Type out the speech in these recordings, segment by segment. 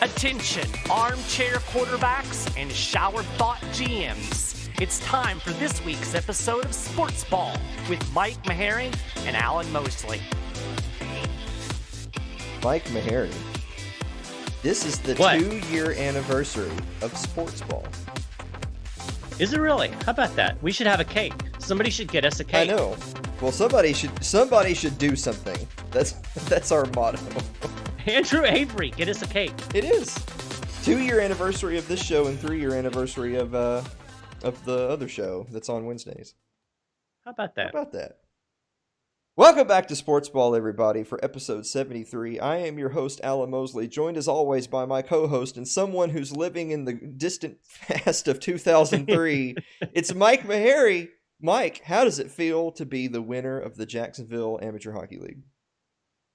Attention, armchair quarterbacks and shower thought GMs. It's time for this week's episode of SportsBall with Mike Maharrey and Alan Mosley. Mike Maharrey, this is the 2-year anniversary of SportsBall. Is it really? How about that? We should have a cake. Somebody should get us a cake. I know. Well, somebody should do something. That's our motto. Andrew Avery, get us a cake. It is 2-year anniversary of this show and 3-year anniversary of the other show that's on Wednesdays. How about that? Welcome back to SportsBall, everybody, for episode 73. I am your host, Alan Mosley, joined as always by my co-host and someone who's living in the distant past of 2003. It's Mike Maharrey. Mike, how does it feel to be the winner of the Jacksonville Amateur Hockey League?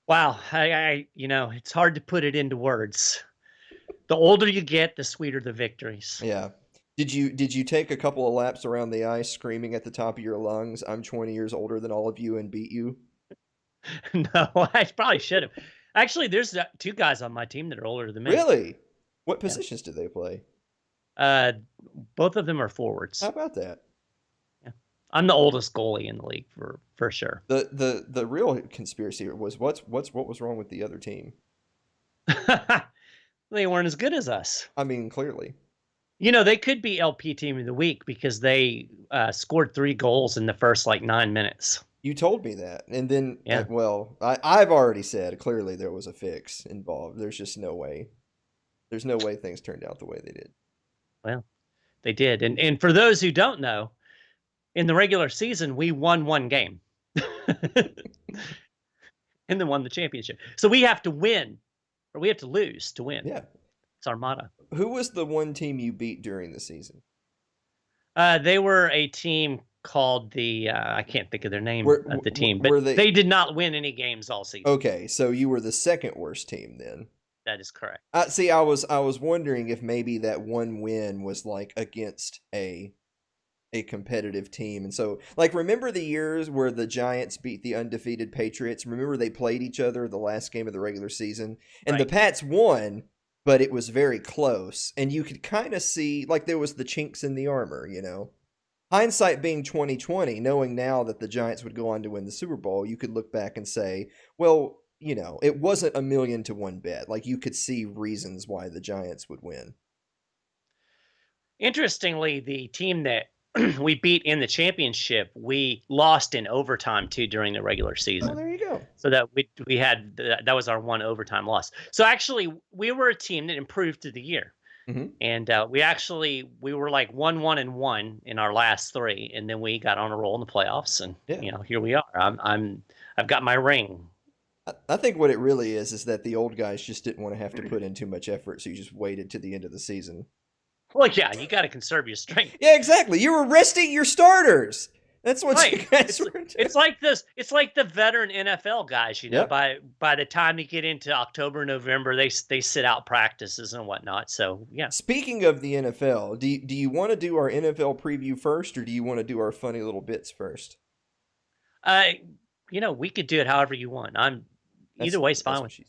Wow, it's hard to put it into words. The older you get, the sweeter the victories. Yeah. Did you take a couple of laps around the ice screaming at the top of your lungs, "I'm 20 years older than all of you and beat you"? No, I probably should have. Actually, there's 2 guys on my team that are older than me. Really? What positions do they play? Both of them are forwards. How about that? Yeah. I'm the oldest goalie in the league for sure. The real conspiracy was what was wrong with the other team? They weren't as good as us. I mean, clearly. They could be LP Team of the Week because they scored 3 goals in the first 9 minutes. You told me that, and then yeah. I've already said clearly there was a fix involved. There's just no way. There's no way things turned out the way they did. Well, they did, and for those who don't know, in the regular season we won 1 game, and then won the championship. So we have to win, or we have to lose to win. Yeah, it's our motto. Who was the one team you beat during the season? They were a team called the I can't think of their name of the team, but they did not win any games all season. Okay, so you were the second worst team then. That is correct. See, I was wondering if maybe that one win was against a competitive team. And so remember the years where the Giants beat the undefeated Patriots? Remember they played each other the last game of the regular season, and the Pats won, but it was very close, and you could kind of see there was the chinks in the armor, Hindsight being 2020, knowing now that the Giants would go on to win the Super Bowl, you could look back and say, well, it wasn't a 1,000,000-to-1 bet. You could see reasons why the Giants would win. Interestingly, the team that we beat in the championship, we lost in overtime too during the regular season. Oh, there you go. So that we had that was our 1 overtime loss. So actually, we were a team that improved through the year. Mm-hmm. And we were 1-1-1 in our last 3, and then we got on a roll in the playoffs, and here we are. I've got my ring. I think what it really is that the old guys just didn't want to have to put in too much effort, so you just waited to the end of the season. Well, yeah, you got to conserve your strength. Yeah, exactly. You were resting your starters. That's what you guys were doing. It's like this. It's like the veteran NFL guys. Yep. By the time you get into October, November, they sit out practices and whatnot. So yeah. Speaking of the NFL, do you want to do our NFL preview first, or do you want to do our funny little bits first? We could do it however you want. Either way is fine with you.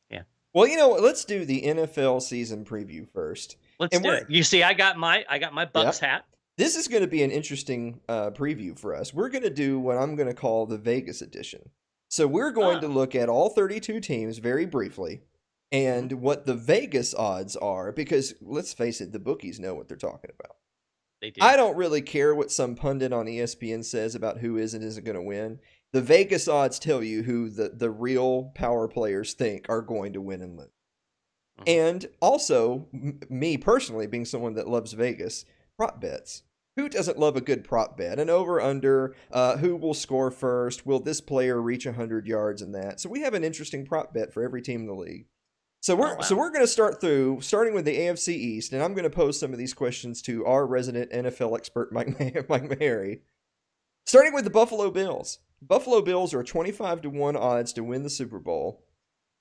Yeah. Well, let's do the NFL season preview first. Let's do it. You see, I got my Bucks hat. This is going to be an interesting preview for us. We're going to do what I'm going to call the Vegas edition. So we're going to look at all 32 teams very briefly and what the Vegas odds are, because let's face it, the bookies know what they're talking about. They do. I don't really care what some pundit on ESPN says about who is and isn't going to win. The Vegas odds tell you who the real power players think are going to win and lose. Mm-hmm. And also, me personally, being someone that loves Vegas, prop bets. Who doesn't love a good prop bet? An over-under, who will score first? Will this player reach 100 yards and that? So we have an interesting prop bet for every team in the league. So we're going to starting with the AFC East, and I'm going to pose some of these questions to our resident NFL expert, Mike Maharrey. Starting with the Buffalo Bills. Buffalo Bills are 25-1 odds to win the Super Bowl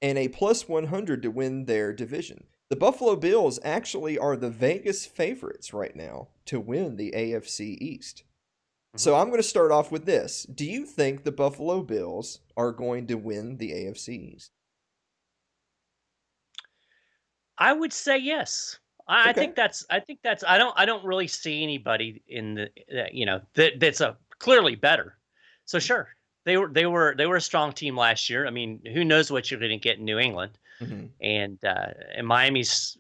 and a plus 100 to win their division. The Buffalo Bills actually are the Vegas favorites right now to win the AFC East. Mm-hmm. So I'm going to start off with this. Do you think the Buffalo Bills are going to win the AFC East? I would say yes. I Okay. think that's. I don't really see anybody in the that's a clearly better. So sure, they were a strong team last year. I mean, who knows what you're going to get in New England, Hmm. and Miami's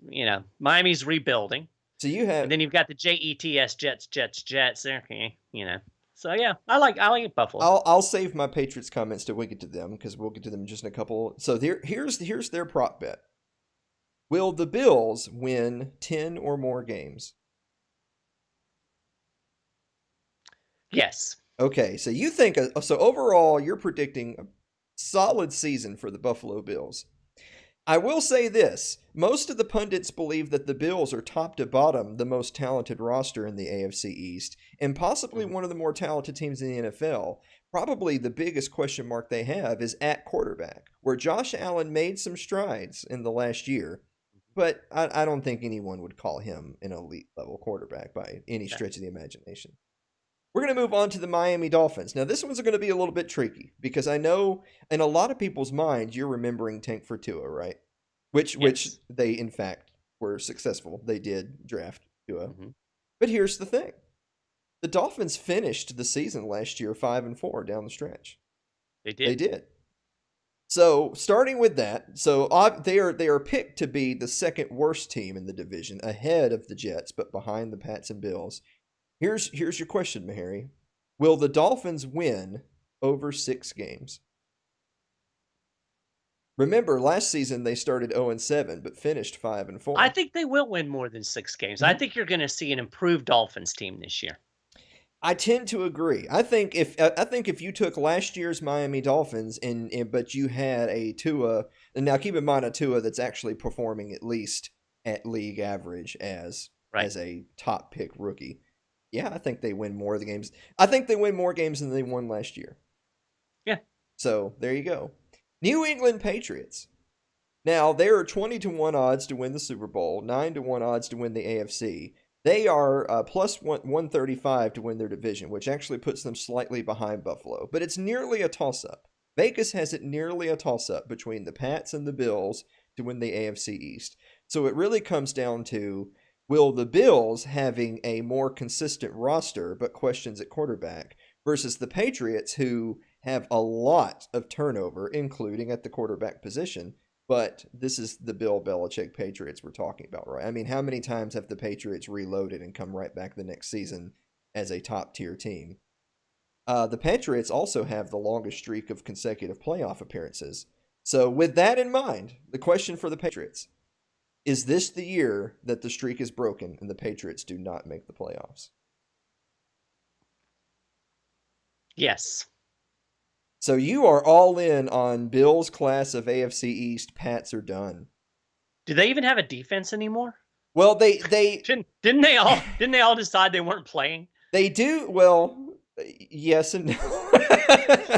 rebuilding, So you and have. then you've got the Jets. Okay, So yeah, I like Buffalo. I'll save my Patriots comments till we get to them because we'll get to them in just in a couple. So here's their prop bet. Will the Bills win 10 or more games? Yes. Okay, so you think so overall you're predicting a solid season for the Buffalo Bills. I will say this, most of the pundits believe that the Bills are top to bottom the most talented roster in the AFC East and possibly Mhm. one of the more talented teams in the NFL. Probably the biggest question mark they have is at quarterback, where Josh Allen made some strides in the last year, but I don't think anyone would call him an elite level quarterback by any Yeah. stretch of the imagination. We're going to move on to the Miami Dolphins. Now, this one's going to be a little bit tricky because I know in a lot of people's minds you're remembering Tank for Tua, right? Which Yes. they in fact were successful. They did draft Tua. Hmm. But here's the thing. The Dolphins finished the season last year 5-4 down the stretch. They They did. did. So, starting with that, so they are picked to be the second worst team in the division ahead of the Jets but behind the Pats and Bills. Here's your question, Maharrey. Will the Dolphins win over 6 games? Remember, last season they started 0-7 but finished 5-4. I think they will win more than 6 games. I Mhm. think you're going to see an improved Dolphins team this year. I tend to agree. I think if you took last year's Miami Dolphins but you had a Tua, and now keep in mind a Tua that's actually performing at least at league average Right. as a top pick rookie. Yeah, I think they win more of the games. I think they win more games than they won last year. Yeah. So there you go. New England Patriots. Now they are 20-1 odds to win the Super Bowl, 9-1 odds to win the AFC. They are plus 135 to win their division, which actually puts them slightly behind Buffalo. But it's nearly a toss-up. Vegas has it nearly a toss-up between the Pats and the Bills to win the AFC East. So it really comes down to, will the Bills having a more consistent roster but questions at quarterback versus the Patriots who have a lot of turnover, including at the quarterback position. But this is the Bill Belichick Patriots we're talking about, right? I mean, how many times have the Patriots reloaded and come right back the next season as a top tier team? The Patriots also have the longest streak of consecutive playoff appearances. So, with that in mind, the question for the Patriots is this the year that the streak is broken and the Patriots do not make the playoffs? Yes. So you are all in on Bills class of AFC East. Pats are done. Do they even have a defense anymore? Well, they Didn't they all decide they weren't playing? they do well. Yes and no.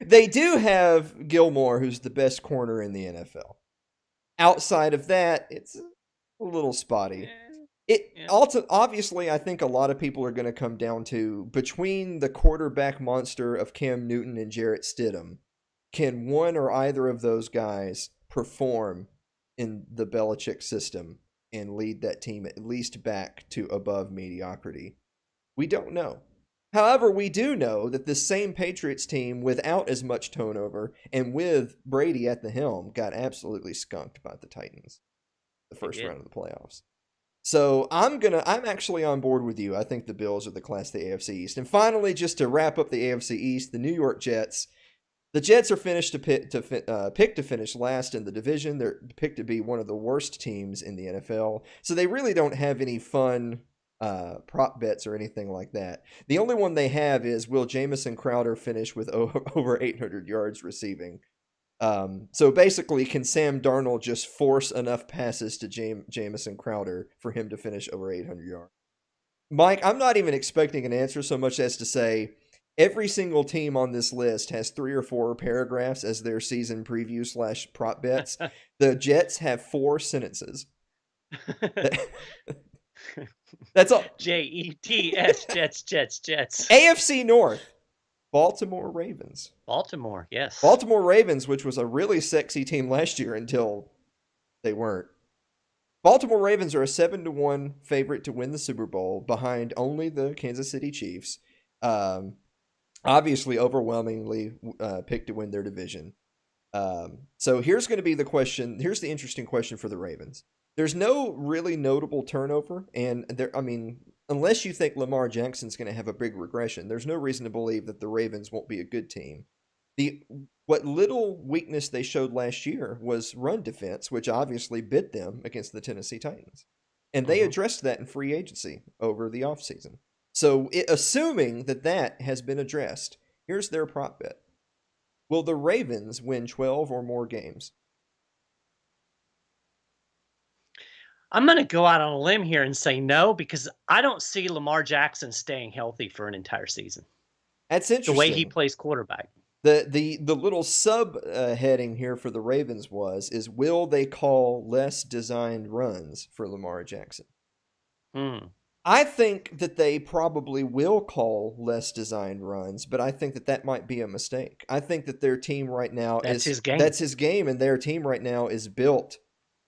They do have Gilmore, who's the best corner in the NFL. Outside of that, it's a little spotty. It Yeah. also obviously I think a lot of people are going to come down to between the quarterback monster of Cam Newton and Jarrett Stidham, can one or either of those guys perform in the Belichick system and lead that team at least back to above mediocrity? We don't know. However, we do know that this same Patriots team, without as much turnover and with Brady at the helm, got absolutely skunked by the Titans the They first did. round of the playoffs. So I'm actually on board with you. I think the Bills are the class of the AFC East. And finally, just to wrap up the AFC East, the New York Jets. The Jets are picked to finish last in the division. They're picked to be one of the worst teams in the NFL. So they really don't have any fun prop bets or anything like that. The only one they have is, will Jamison Crowder finish with over 800 yards receiving? So basically, can Sam Darnold just force enough passes to Jamison Crowder for him to finish over 800 yards? Mike, I'm not even expecting an answer so much as to say every single team on this list has 3 or 4 paragraphs as their season preview / prop bets. The Jets have 4 sentences. That's all. Jets, Jets. AFC North, Baltimore Ravens. Baltimore, yes. Baltimore Ravens, which was a really sexy team last year until they weren't. Baltimore Ravens are a 7-1 favorite to win the Super Bowl, behind only the Kansas City Chiefs. Obviously, overwhelmingly picked to win their division. So here's going to be the question. Here's the interesting question for the Ravens. There's no really notable turnover, and unless you think Lamar Jackson's going to have a big regression, there's no reason to believe that the Ravens won't be a good team. What little weakness they showed last year was run defense, which obviously bit them against the Tennessee Titans. And they addressed that in free agency over the offseason. So assuming that has been addressed, here's their prop bet. Will the Ravens win 12 or more games? I'm going to go out on a limb here and say no, because I don't see Lamar Jackson staying healthy for an entire season. That's interesting. The way he plays quarterback. The little sub heading here for the Ravens is will they call less designed runs for Lamar Jackson? I think that they probably will call less designed runs, but I think that might be a mistake. I think that their team right now That's his game. That's his game, and their team right now is built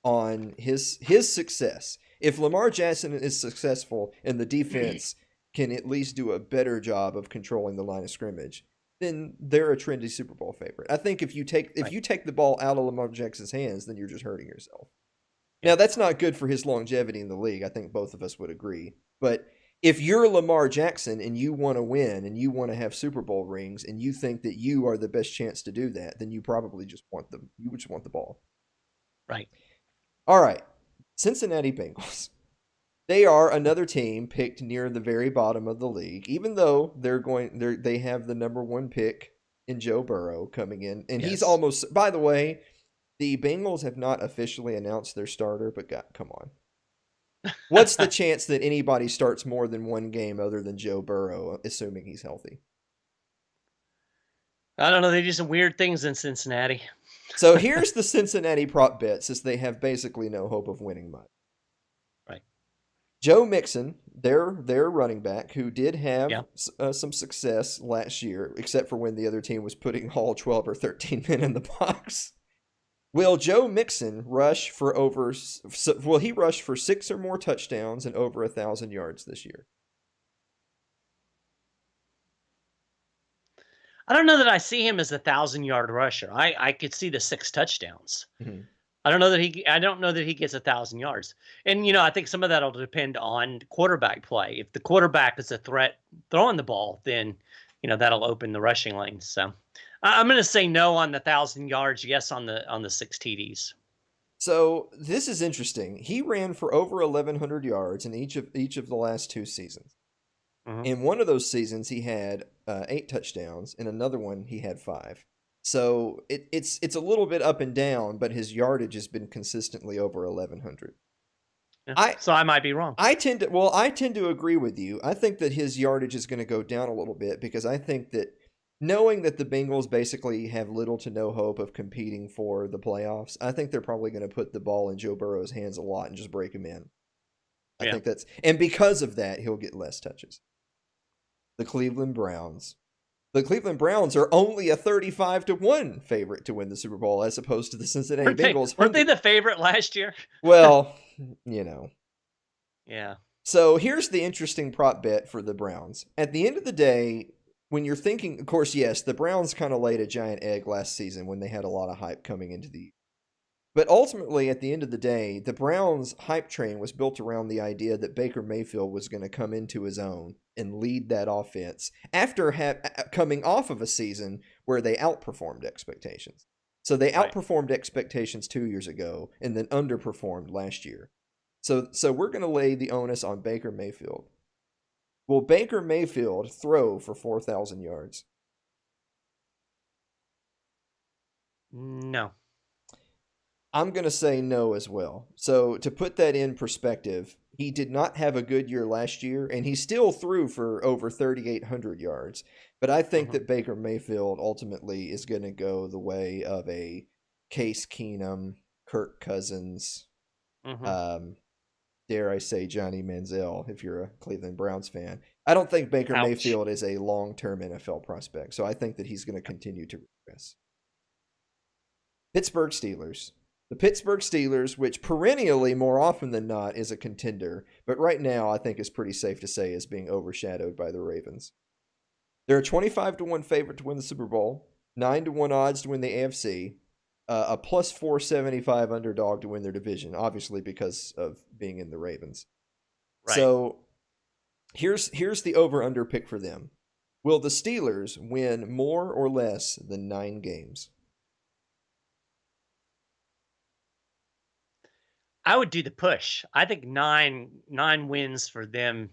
on his success. If Lamar Jackson is successful and the defense can at least do a better job of controlling the line of scrimmage, then they're a trendy Super Bowl favorite. I think if you take the ball out of Lamar Jackson's hands, then you're just hurting yourself. Now, that's not good for his longevity in the league. I think both of us would agree. But if you're Lamar Jackson and you want to win and you want to have Super Bowl rings and you think that you are the best chance to do that, then you probably just want the ball. Right. All right. Cincinnati Bengals. They are another team picked near the very bottom of the league, even though they have the number 1 pick in Joe Burrow coming in. And he's almost, by the way, the Bengals have not officially announced their starter, but come on. What's the chance that anybody starts more than one game other than Joe Burrow, assuming he's healthy? I don't know. They do some weird things in Cincinnati. So here's the Cincinnati prop bet, since they have basically no hope of winning much. Right. Joe Mixon, their running back, who did have some success last year, except for when the other team was putting all 12 or 13 men in the box. Will Joe Mixon rush for 6 or more touchdowns and over 1,000 yards this year? I don't know that I see him as a 1,000-yard rusher. I could see the 6 touchdowns. Mm-hmm. I don't know that he gets 1,000 yards. And I think some of that'll depend on quarterback play. If the quarterback is a threat throwing the ball, then that'll open the rushing lanes. So I'm going to say no on the 1,000 yards, yes on the 6 TDs. So this is interesting. He ran for over 1,100 yards in each of the last 2 seasons. Mm-hmm. In one of those seasons, he had 8 touchdowns. In another one, he had 5. So it's a little bit up and down, but his yardage has been consistently over 1,100. Yeah, so I might be wrong. I tend to agree with you. I think that his yardage is going to go down a little bit, because I think that knowing that the Bengals basically have little to no hope of competing for the playoffs, I think they're probably going to put the ball in Joe Burrow's hands a lot and just break him in. I think and because of that, he'll get less touches. The Cleveland Browns. The Cleveland Browns are only a 35-1 favorite to win the Super Bowl, as opposed to the Cincinnati Bengals. Weren't they the favorite last year? Well, Yeah. So here's the interesting prop bet for the Browns. At the end of the day, when you're thinking, of course, yes, the Browns kind of laid a giant egg last season when they had a lot of hype coming into the year. But ultimately, at the end of the day, the Browns' hype train was built around the idea that Baker Mayfield was going to come into his own and lead that offense after coming off of a season where they outperformed expectations. So they outperformed expectations 2 years ago and then underperformed last year. So we're going to lay the onus on Baker Mayfield. Will Baker Mayfield throw for 4,000 yards? No. I'm going to say no as well. So to put that in perspective, he did not have a good year last year, and he still threw for over 3,800 yards. But I think that Baker Mayfield ultimately is going to go the way of a Case Keenum, Kirk Cousins, dare I say Johnny Manziel, if you're a Cleveland Browns fan. I don't think Baker Mayfield is a long-term NFL prospect, so I think that he's going to continue to regress. Pittsburgh Steelers. The Pittsburgh Steelers, which perennially, more often than not, is a contender, but right now I think is pretty safe to say is being overshadowed by the Ravens. They're a 25-1 favorite to win the Super Bowl, 9-1 odds to win the AFC, a plus 475 underdog to win their division, obviously because of being in the Ravens. Right. So here's the over-under pick for them. Will the Steelers win more or less than 9 games? I would do the push. I think nine wins for them.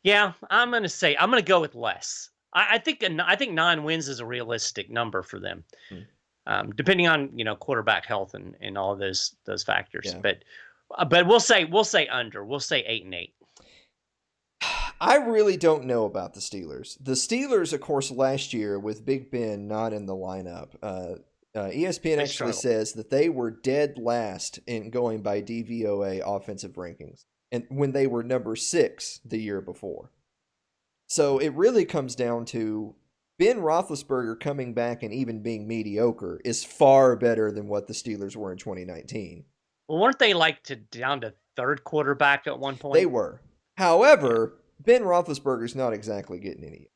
Yeah, I'm gonna go with less. I think 9 wins is a realistic number for them, depending on quarterback health and all of those factors. Yeah. But we'll say under. We'll say 8-8. I really don't know about the Steelers. The Steelers, of course, last year with Big Ben not in the lineup, ESPN actually says that they were dead last in going by DVOA offensive rankings, and when they were number 6 the year before. So it really comes down to Ben Roethlisberger coming back and even being mediocre is far better than what the Steelers were in 2019. Well, weren't they down to third quarterback at one point? They were. However, Ben Roethlisberger's not exactly getting any.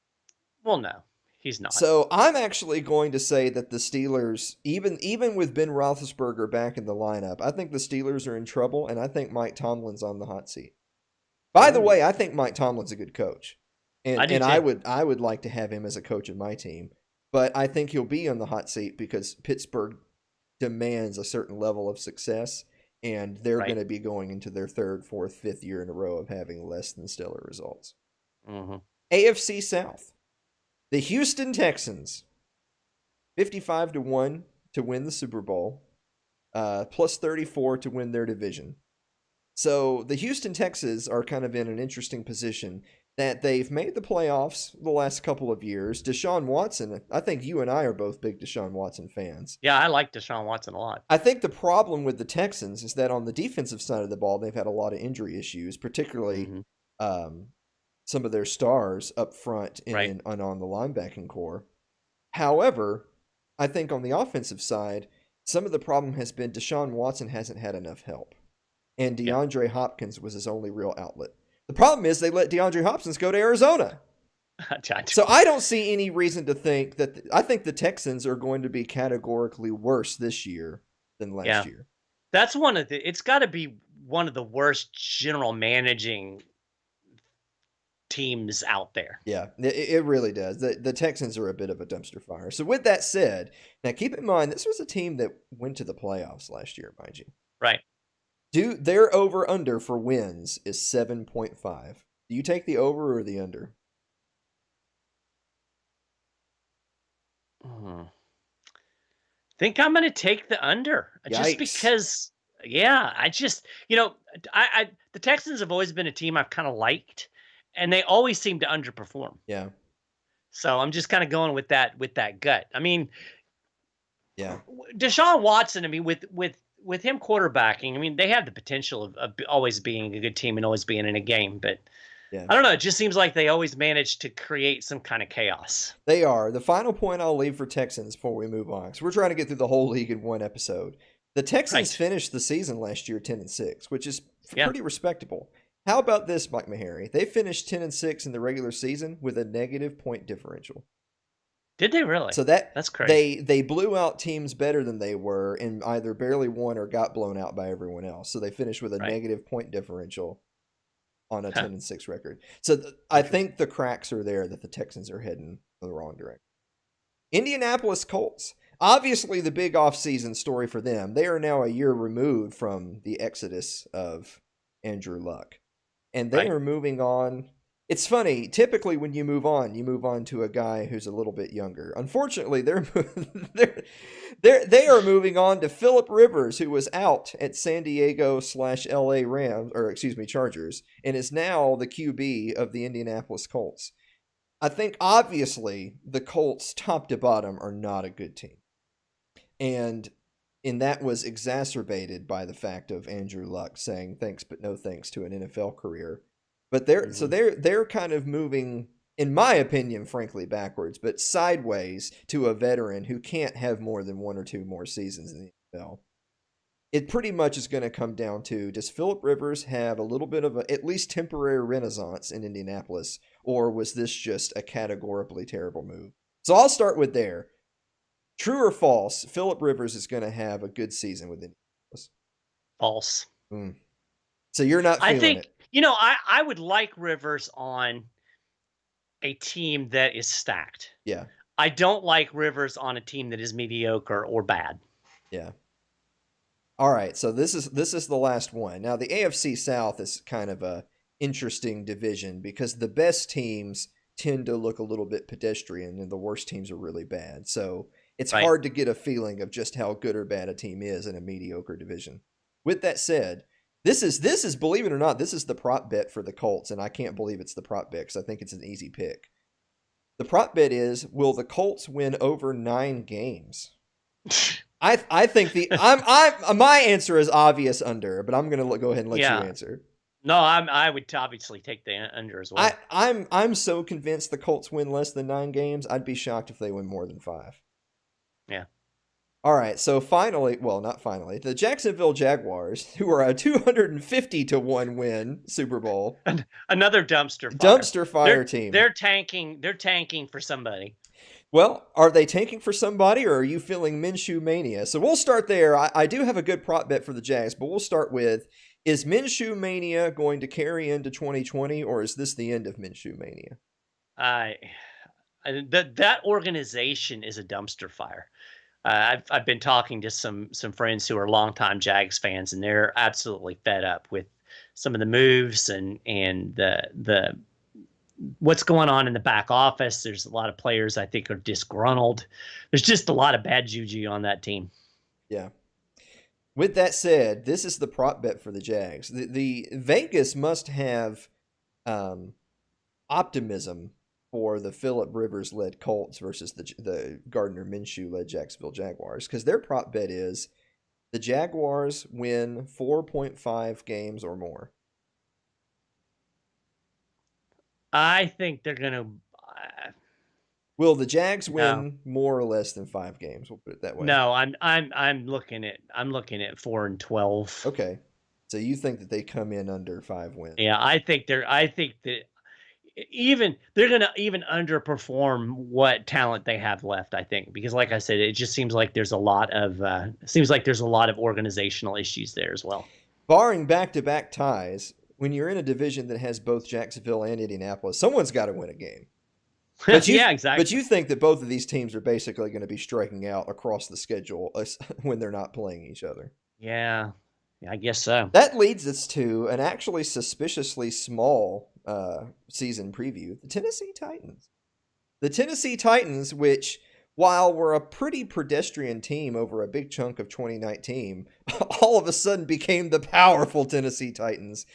Well, no, he's not. So I'm actually going to say that the Steelers, even with Ben Roethlisberger back in the lineup, I think the Steelers are in trouble, and I think Mike Tomlin's on the hot seat. By the way, I think Mike Tomlin's a good coach, and I would like to have him as a coach of my team. But I think he'll be on the hot seat because Pittsburgh demands a certain level of success, and they're going to be going into their 3rd, 4th, 5th year in a row of having less than stellar results. Mm-hmm. AFC South. The Houston Texans, 55-1 to win the Super Bowl, plus 34 to win their division. So the Houston Texans are kind of in an interesting position that they've made the playoffs the last couple of years. Deshaun Watson, I think you and I are both big Deshaun Watson fans. Yeah, I like Deshaun Watson a lot. I think the problem with the Texans is that on the defensive side of the ball, they've had a lot of injury issues, particularly some of their stars up front and on the linebacking core. However, I think on the offensive side, some of the problem has been Deshaun Watson hasn't had enough help. And DeAndre Hopkins was his only real outlet. The problem is they let DeAndre Hopkins go to Arizona. So I don't see any reason to think that I think the Texans are going to be categorically worse this year than last year. That's it's got to be one of the worst general managing teams out there. Yeah, it really does. The Texans are a bit of a dumpster fire. So with that said, now keep in mind, this was a team that went to the playoffs last year, mind you. Right. Their over-under for wins is 7.5. Do you take the over or the under? I think I'm going to take the under. Yikes. Just because, the Texans have always been a team I've kind of liked, and they always seem to underperform. Yeah. So I'm just kind of going with that gut. I mean, Deshaun Watson, I mean, with him quarterbacking, I mean, they have the potential of always being a good team and always being in a game, but I don't know. It just seems like they always manage to create some kind of chaos. They are. The final point I'll leave for Texans before we move on, because we're trying to get through the whole league in one episode. The Texans finished the season last year 10-6, which is pretty respectable. How about this, Mike Maharrey? They finished 10-6 in the regular season with a negative point differential. Did they really? So that's crazy. They blew out teams better than they were and either barely won or got blown out by everyone else. So they finished with a negative point differential on a 10-6 record. So I think the cracks are there that the Texans are heading in the wrong direction. Indianapolis Colts. Obviously the big offseason story for them. They are now a year removed from the exodus of Andrew Luck. And they are moving on. It's funny. Typically, when you move on to a guy who's a little bit younger. Unfortunately, they are moving on to Phillip Rivers, who was out at San Diego/LA Chargers, and is now the QB of the Indianapolis Colts. I think obviously the Colts, top to bottom, are not a good team, and that was exacerbated by the fact of Andrew Luck saying thanks but no thanks to an NFL career. But they're kind of moving in my opinion, frankly, backwards, but sideways to a veteran who can't have more than 1 or 2 more seasons in the NFL. It pretty much is going to come down to, does Phillip Rivers have a little bit of a, at least temporary renaissance in Indianapolis, or was this just a categorically terrible move? So I'll start with there. True or false, Phillip Rivers is going to have a good season with Indianapolis? False. So you're not feeling it? I would like Rivers on a team that is stacked. Yeah. I don't like Rivers on a team that is mediocre or bad. Yeah. All right, so this is the last one. Now the AFC South is kind of a interesting division because the best teams tend to look a little bit pedestrian and the worst teams are really bad. So it's hard to get a feeling of just how good or bad a team is in a mediocre division. With that said, this is believe it or not, this is the prop bet for the Colts, and I can't believe it's the prop bet because I think it's an easy pick. The prop bet is, will the Colts win over 9 games? I think my answer is obvious under, but I'm gonna go ahead and let you answer. No, I would obviously take the under as well. I'm so convinced the Colts win less than 9 games. I'd be shocked if they win more than 5. Yeah. All right, so finally, well, not finally, the Jacksonville Jaguars, who are a 250-1 win Super Bowl. Another dumpster fire. Dumpster fire team. They're tanking for somebody. Well, are they tanking for somebody, or are you feeling Minshew mania? So we'll start there. I do have a good prop bet for the Jags, but we'll start with, is Minshew mania going to carry into 2020, or is this the end of Minshew mania? That organization is a dumpster fire. I've been talking to some friends who are longtime Jags fans, and they're absolutely fed up with some of the moves and the what's going on in the back office. There's a lot of players I think are disgruntled. There's just a lot of bad juju on that team. Yeah. With that said, this is the prop bet for the Jags. The Vegas must have optimism for the Phillip Rivers-led Colts versus the Gardner Minshew-led Jacksonville Jaguars, because their prop bet is the Jaguars win 4.5 games or more. I think they're going to... Will the Jags win more or less than 5 games? We'll put it that way. No, I'm looking at 4-12. Okay, so you think that they come in under 5 wins? Yeah, I think that they're going to even underperform what talent they have left, I think, because like I said, it just seems like there's a lot of organizational issues there as well. Barring back-to-back ties, when you're in a division that has both Jacksonville and Indianapolis, someone's got to win a game. But yeah, exactly. But you think that both of these teams are basically going to be striking out across the schedule when they're not playing each other. Yeah, I guess so. That leads us to an actually suspiciously small season preview, the Tennessee Titans. The Tennessee Titans, which, while were a pretty pedestrian team over a big chunk of 2019, all of a sudden became the powerful Tennessee Titans.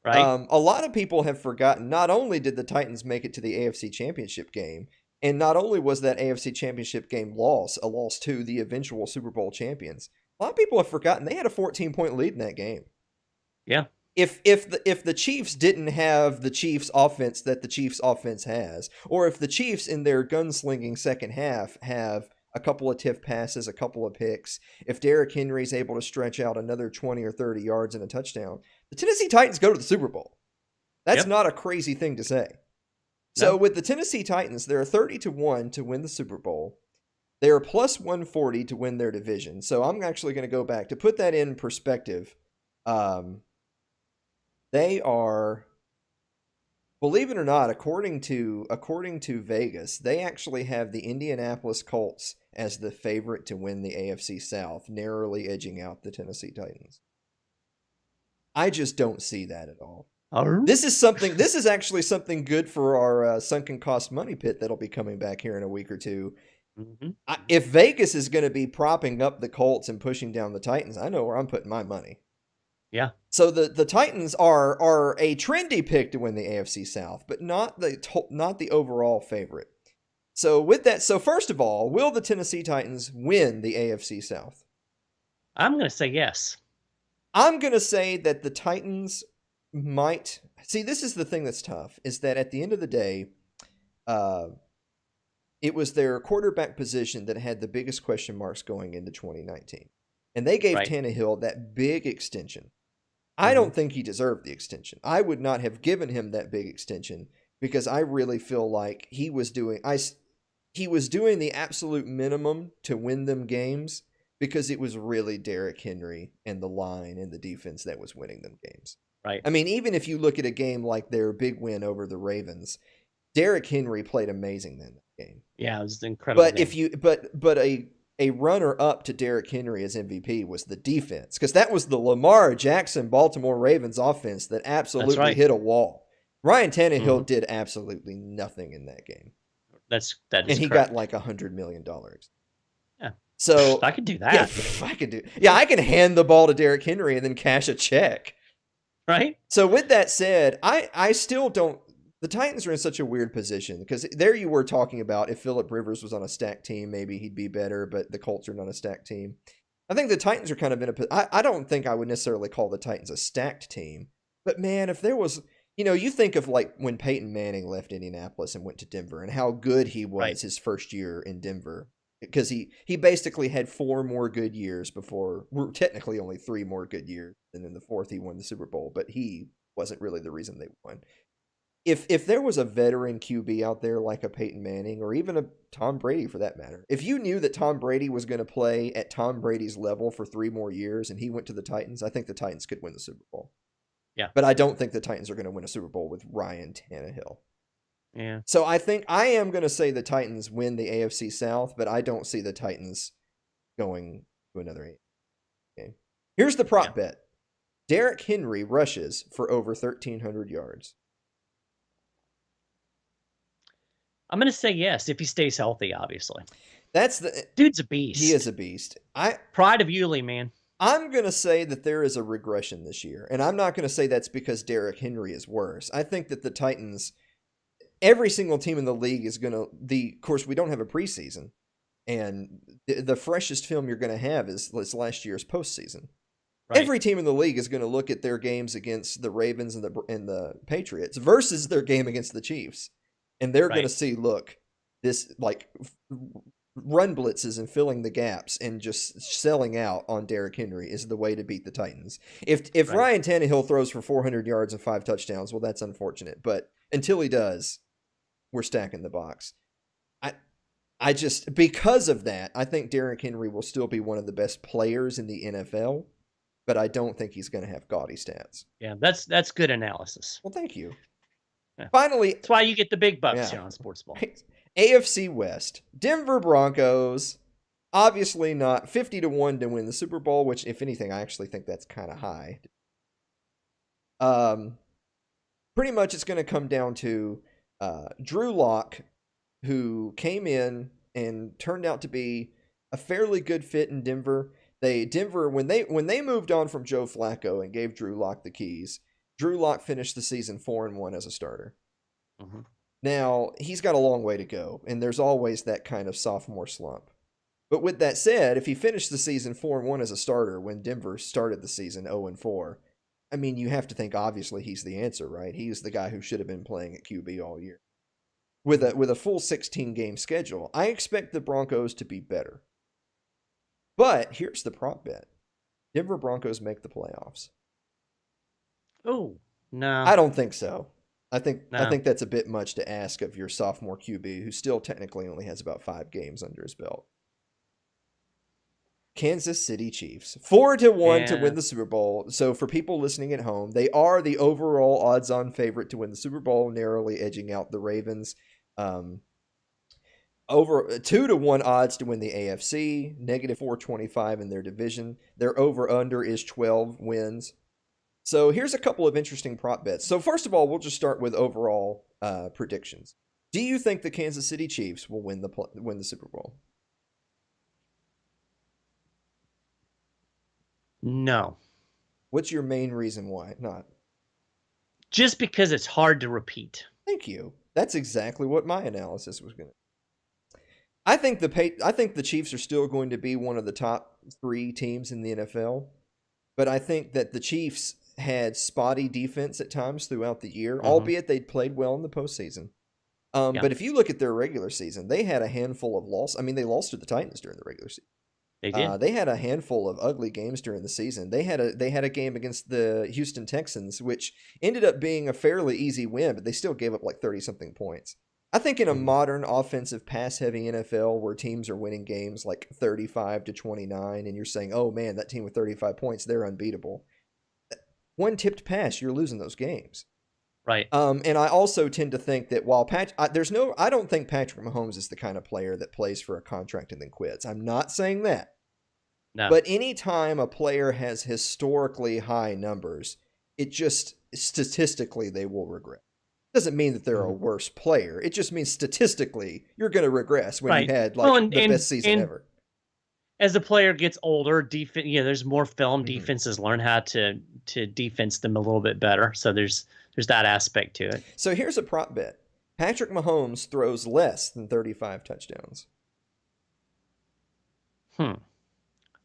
Right. A lot of people have forgotten, not only did the Titans make it to the AFC Championship game, and not only was that AFC Championship game a loss to the eventual Super Bowl champions, a lot of people have forgotten they had a 14-point lead in that game. Yeah. If the Chiefs didn't have the Chiefs offense that the Chiefs offense has, or if the Chiefs in their gunslinging second half have a couple of tiff passes, a couple of picks, if Derrick Henry's able to stretch out another 20 or 30 yards and a touchdown, the Tennessee Titans go to the Super Bowl. That's not a crazy thing to say. So with the Tennessee Titans, they're 30-1 to win the Super Bowl. They're plus 140 to win their division. So I'm actually going to go back to put that in perspective. They are, believe it or not, according to Vegas, they actually have the Indianapolis Colts as the favorite to win the AFC South, narrowly edging out the Tennessee Titans. I just don't see that at all. This is actually something good for our sunken cost money pit that'll be coming back here in a week or two. Mm-hmm. If Vegas is going to be propping up the Colts and pushing down the Titans, I know where I'm putting my money. Yeah. So the Titans are a trendy pick to win the AFC South, but not the overall favorite. So with that, first of all, will the Tennessee Titans win the AFC South? I'm going to say yes. I'm going to say that the Titans might. See, this is the thing that's tough, is that at the end of the day, uh, it was their quarterback position that had the biggest question marks going into 2019. And they gave Tannehill that big extension. I don't think he deserved the extension. I would not have given him that big extension because I really feel like he was doing the absolute minimum to win them games because it was really Derrick Henry and the line and the defense that was winning them games. Right. I mean, even if you look at a game like their big win over the Ravens, Derrick Henry played amazing in that game. Yeah, it was incredible. But game. A runner up to Derrick Henry as MVP was the defense, because that was the Lamar Jackson Baltimore Ravens offense that absolutely hit a wall. Ryan Tannehill did absolutely nothing in that game. That is and he correct. got like $100 million. Yeah. So I could do that. Yeah, I can hand the ball to Derrick Henry and then cash a check. Right. So with that said, I still don't. The Titans are in such a weird position because there you were talking about if Phillip Rivers was on a stacked team, maybe he'd be better, but the Colts are not a stacked team. I think the Titans are kind of in I don't think I would necessarily call the Titans a stacked team, but man, if there was, you think of like when Peyton Manning left Indianapolis and went to Denver and how good he was his first year in Denver, because he basically had 4 more good years before, technically only 3 more good years, and in the 4th he won the Super Bowl, but he wasn't really the reason they won. If there was a veteran QB out there like a Peyton Manning or even a Tom Brady for that matter, if you knew that Tom Brady was going to play at Tom Brady's level for 3 more years and he went to the Titans, I think the Titans could win the Super Bowl. Yeah. But I don't think the Titans are going to win a Super Bowl with Ryan Tannehill. Yeah. So I think I am going to say the Titans win the AFC South, but I don't see the Titans going to another game. Here's the prop bet. Derrick Henry rushes for over 1,300 yards. I'm going to say yes, if he stays healthy, obviously. Dude's a beast. He is a beast. Pride of Yulee, man. I'm going to say that there is a regression this year, and I'm not going to say that's because Derrick Henry is worse. I think that the Titans, every single team in the league is going to, of course, we don't have a preseason, and the freshest film you're going to have is last year's postseason. Right. Every team in the league is going to look at their games against the Ravens and the Patriots versus their game against the Chiefs. And they're going to see, look, this like run blitzes and filling the gaps and just selling out on Derrick Henry is the way to beat the Titans. If Ryan Tannehill throws for 400 yards and 5 touchdowns, well, that's unfortunate. But until he does, we're stacking the box. I just, because of that, I think Derrick Henry will still be one of the best players in the NFL, but I don't think he's going to have gaudy stats. Yeah, that's good analysis. Well, thank you. Yeah. Finally, that's why you get the big bucks here on SportsBall. AFC West, Denver Broncos, obviously not 50-1 to win the Super Bowl, which, if anything, I actually think that's kind of high. Pretty much it's going to come down to Drew Lock, who came in and turned out to be a fairly good fit in Denver. Denver, when they moved on from Joe Flacco and gave Drew Lock the keys, Drew Lock finished the season 4-1 as a starter. Mm-hmm. Now, he's got a long way to go, and there's always that kind of sophomore slump. But with that said, if he finished the season 4-1 as a starter when Denver started the season 0-4, I mean, you have to think obviously he's the answer, right? He's the guy who should have been playing at QB all year. With a full 16-game schedule, I expect the Broncos to be better. But here's the prop bet. Denver Broncos make the playoffs. Oh, no. I don't think so. I think that's a bit much to ask of your sophomore QB, who still technically only has about 5 games under his belt. Kansas City Chiefs, 4-1 to win the Super Bowl. So for people listening at home, they are the overall odds-on favorite to win the Super Bowl, narrowly edging out the Ravens. Over 2-1 odds to win the AFC, -425 in their division. Their over-under is 12 wins. So here's a couple of interesting prop bets. So first of all, we'll just start with overall predictions. Do you think the Kansas City Chiefs will win the Super Bowl? No. What's your main reason why not? Just because it's hard to repeat. Thank you. That's exactly what my analysis was going to. I think the Chiefs are still going to be one of the top 3 teams in the NFL, but I think that the Chiefs had spotty defense at times throughout the year, albeit they'd played well in the postseason. Yeah. But if you look at their regular season, they had a handful of losses. I mean, they lost to the Titans during the regular season. They did. They had a handful of ugly games during the season. They had a game against the Houston Texans, which ended up being a fairly easy win, but they still gave up like 30-something points. I think in a modern offensive pass-heavy NFL where teams are winning games like 35-29, and you're saying, oh man, that team with 35 points, they're unbeatable. One tipped pass, you're losing those games. Right. And I also tend to think that while I don't think Patrick Mahomes is the kind of player that plays for a contract and then quits. I'm not saying that. No. But anytime a player has historically high numbers, it just statistically they will regress. Doesn't mean that they're a worse player. It just means statistically you're going to regress when you had the best season ever. As the player gets older, there's more film. Defenses learn how to defense them a little bit better. So there's that aspect to it. So here's a prop bet. Patrick Mahomes throws less than 35 touchdowns.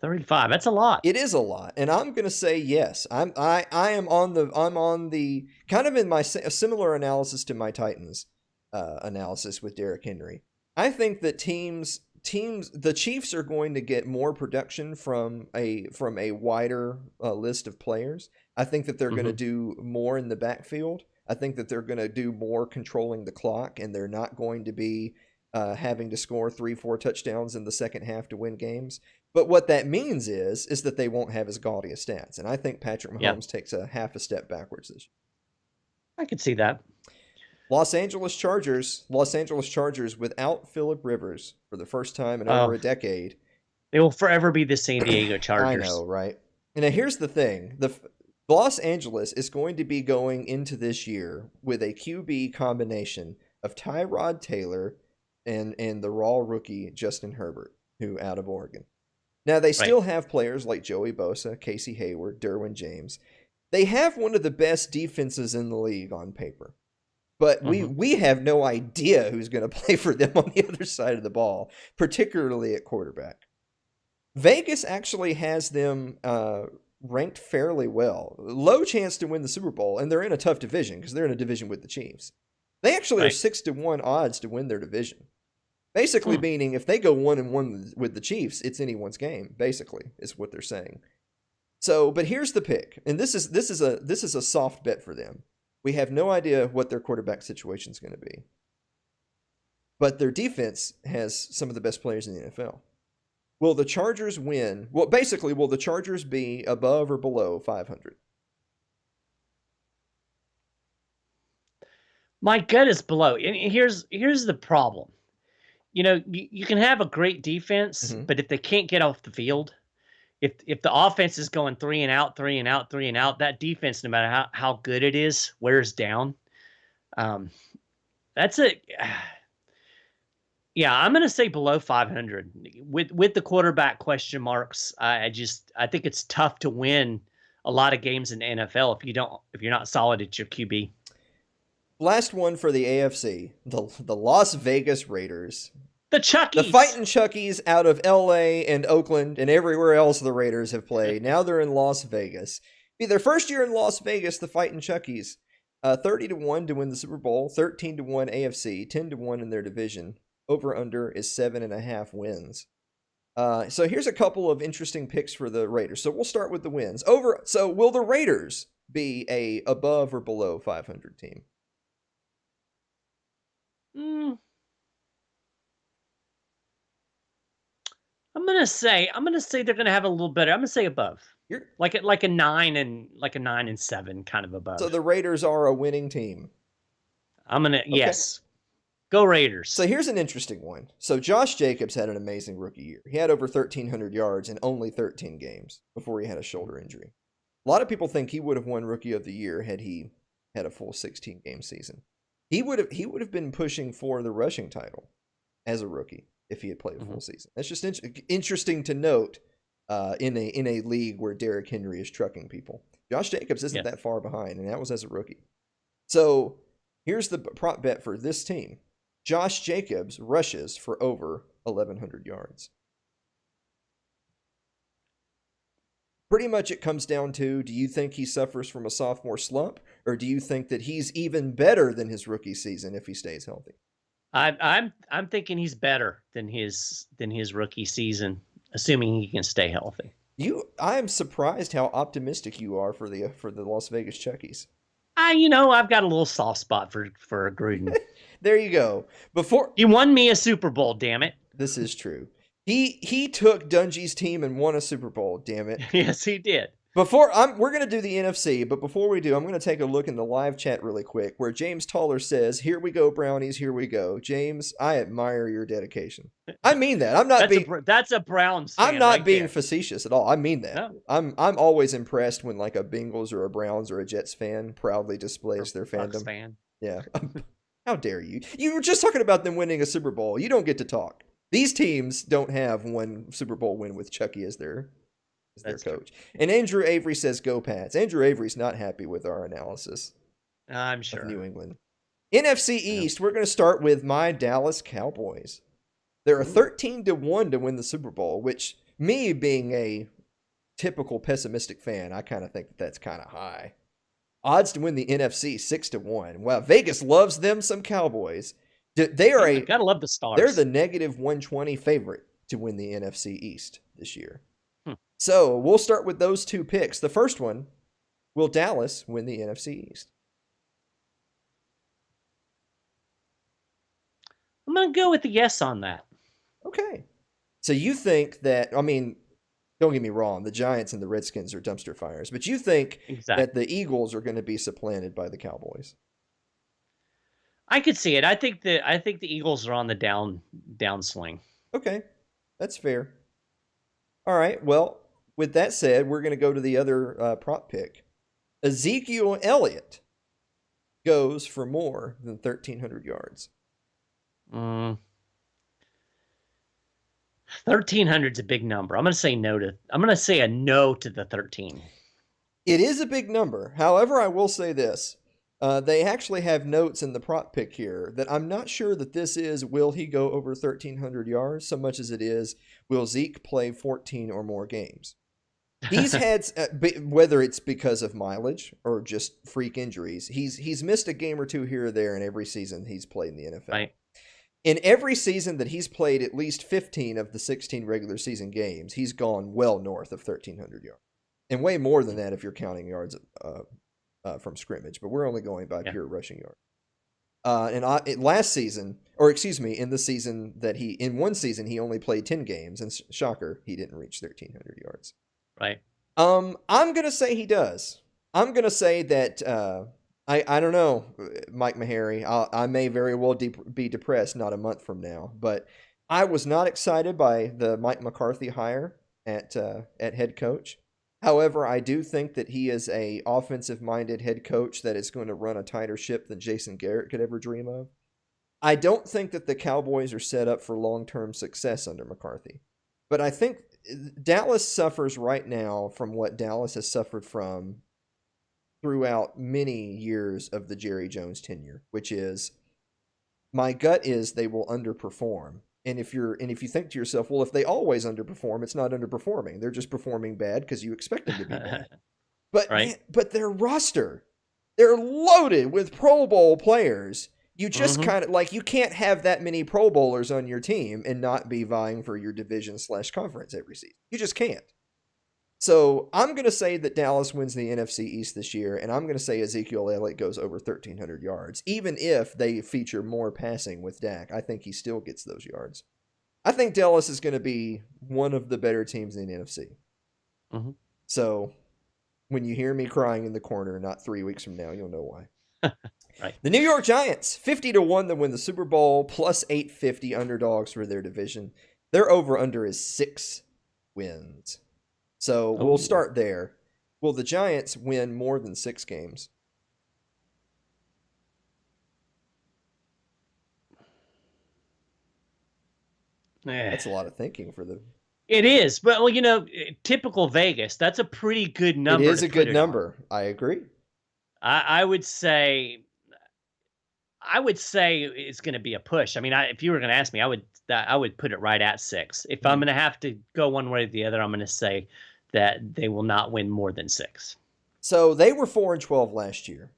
35. That's a lot. It is a lot, and I'm going to say yes. I am on the kind of in my similar analysis to my Titans analysis with Derrick Henry. I think that the Chiefs are going to get more production from a wider list of players. I think that they're going to do more in the backfield. I think that they're going to do more controlling the clock, and they're not going to be having to score 3-4 touchdowns in the second half to win games. But what that means is that they won't have as gaudy a stats. And I think Patrick Mahomes takes a half a step backwards this year. I could see that. Los Angeles Chargers without Phillip Rivers for the first time in over a decade. They will forever be the San Diego Chargers. I know, right? And now here's the thing. Los Angeles is going to be going into this year with a QB combination of Tyrod Taylor and the raw rookie Justin Herbert, who out of Oregon. Now, they still have players like Joey Bosa, Casey Hayward, Derwin James. They have one of the best defenses in the league on paper. But we have no idea who's going to play for them on the other side of the ball, particularly at quarterback. Vegas actually has them ranked fairly well. Low chance to win the Super Bowl, and they're in a tough division because they're in a division with the Chiefs. They actually are 6-1 odds to win their division. Basically meaning if they go 1-1 with the Chiefs, it's anyone's game, basically, is what they're saying. So, but here's the pick, and this is a soft bet for them. We have no idea what their quarterback situation is going to be. But their defense has some of the best players in the NFL. Will the Chargers win? Well, basically, will the Chargers be above or below 500? My gut is below. And here's the problem. You can have a great defense, but if they can't get off the field, if the offense is going 3 and out, 3 and out, 3 and out, that defense, no matter how good it is, wears down. That's it. Yeah, I'm going to say below 500 with the quarterback question marks. I think it's tough to win a lot of games in the NFL if you're not solid at your QB. Last one for the AFC, the Las Vegas Raiders. The Chuckies. The fighting Chuckies out of LA and Oakland and everywhere else the Raiders have played. Now they're in Las Vegas. Be their first year in Las Vegas, the fighting Chuckies. 30-1 to win the Super Bowl, 13-1 AFC, 10-1 in their division. Over-under is 7.5 wins. So here's a couple of interesting picks for the Raiders. So we'll start with the wins. So will the Raiders be a above or below 500 team? I'm gonna say they're gonna have a little better. I'm gonna say above. You're like a 9 and 7 kind of above. So the Raiders are a winning team. Yes. Go Raiders. So here's an interesting one. So Josh Jacobs had an amazing rookie year. He had over 1,300 yards in only 13 games before he had a shoulder injury. A lot of people think he would have won Rookie of the Year had he had a full 16-game season. He would have been pushing for the rushing title as a rookie if he had played a full season. That's just interesting to note in a league where Derrick Henry is trucking people. Josh Jacobs isn't that far behind, and that was as a rookie. So here's the prop bet for this team. Josh Jacobs rushes for over 1,100 yards. Pretty much it comes down to, do you think he suffers from a sophomore slump, or do you think that he's even better than his rookie season if he stays healthy? I'm thinking he's better than his rookie season, assuming he can stay healthy. I am surprised how optimistic you are for the Las Vegas Chuckies. I've got a little soft spot for Gruden. There you go. He won me a Super Bowl, damn it. This is true. He took Dungy's team and won a Super Bowl, damn it. Yes, he did. We're going to do the NFC, but before we do, I'm going to take a look in the live chat really quick where James Toller says, "Here we go, Brownies, here we go." James, I admire your dedication. I mean that. I'm not that's a Browns fan. I'm not right being there. facetious at all. I mean that. No. I'm always impressed when like a Bengals or a Browns or a Jets fan proudly displays their fandom. Bucks fan. Yeah. How dare you? You were just talking about them winning a Super Bowl. You don't get to talk. These teams don't have one Super Bowl win with Chucky as their coach. True. And Andrew Avery says, "Go Pats." Andrew Avery's not happy with our analysis. I'm sure. Of New England. NFC East, we're going to start with my Dallas Cowboys. They're 13-1 to win the Super Bowl, which, me being a typical pessimistic fan, I kind of think that's kind of high. Odds to win the NFC 6-1. Wow, Vegas loves them some Cowboys. They are gotta love the Stars. They're the negative 120 favorite to win the NFC East this year. So we'll start with those two picks. The first one, will Dallas win the NFC East? I'm going to go with the yes on that. Okay. So you think that, I mean, don't get me wrong, the Giants and the Redskins are dumpster fires, but you think that the Eagles are going to be supplanted by the Cowboys? I could see it. I think the Eagles are on the downswing. Okay. That's fair. All right. Well, with that said, we're going to go to the other prop pick. Ezekiel Elliott goes for more than 1,300 yards. 1,300 is a big number. I'm going to say no to the 13. It is a big number. However, I will say this. They actually have notes in the prop pick here that I'm not sure that this is, will he go over 1,300 yards so much as it is, will Zeke play 14 or more games? He's had, whether it's because of mileage or just freak injuries, he's missed a game or two here or there in every season he's played in the NFL. Right. In every season that he's played at least 15 of the 16 regular season games, he's gone well north of 1,300 yards. And way more than that if you're counting yards from scrimmage, but we're only going by pure rushing yards. Last season, in the season that in one season he only played 10 games, and shocker, he didn't reach 1,300 yards. Right. I'm gonna say he does. I'm gonna say that I don't know, Mike Maharrey. I may very well be depressed not a month from now, but I was not excited by the Mike McCarthy hire at head coach. However, I do think that he is a offensive-minded head coach that is going to run a tighter ship than Jason Garrett could ever dream of. I don't think that the Cowboys are set up for long-term success under McCarthy. But I think Dallas suffers right now from what Dallas has suffered from throughout many years of the Jerry Jones tenure, which is, my gut is they will underperform. And if you think to yourself, well, if they always underperform, it's not underperforming. They're just performing bad because you expect them to be bad. But but their roster, they're loaded with Pro Bowl players. You just kind of like, you can't have that many Pro Bowlers on your team and not be vying for your division/conference every season. You just can't. So I'm going to say that Dallas wins the NFC East this year, and I'm going to say Ezekiel Elliott goes over 1,300 yards. Even if they feature more passing with Dak, I think he still gets those yards. I think Dallas is going to be one of the better teams in the NFC. So when you hear me crying in the corner, not 3 weeks from now, you'll know why. Right. The New York Giants, 50-1 to win the Super Bowl, plus 850 underdogs for their division. Their over-under is 6 wins. So we'll start there. Will the Giants win more than 6 games? That's a lot of thinking for the... It is, but typical Vegas, that's a pretty good number. It is a good number. I agree. I would say it's going to be a push. I mean, if you were going to ask me, I would put it right at 6. If I'm going to have to go one way or the other, I'm going to say that they will not win more than 6. So they were 4-12 last year.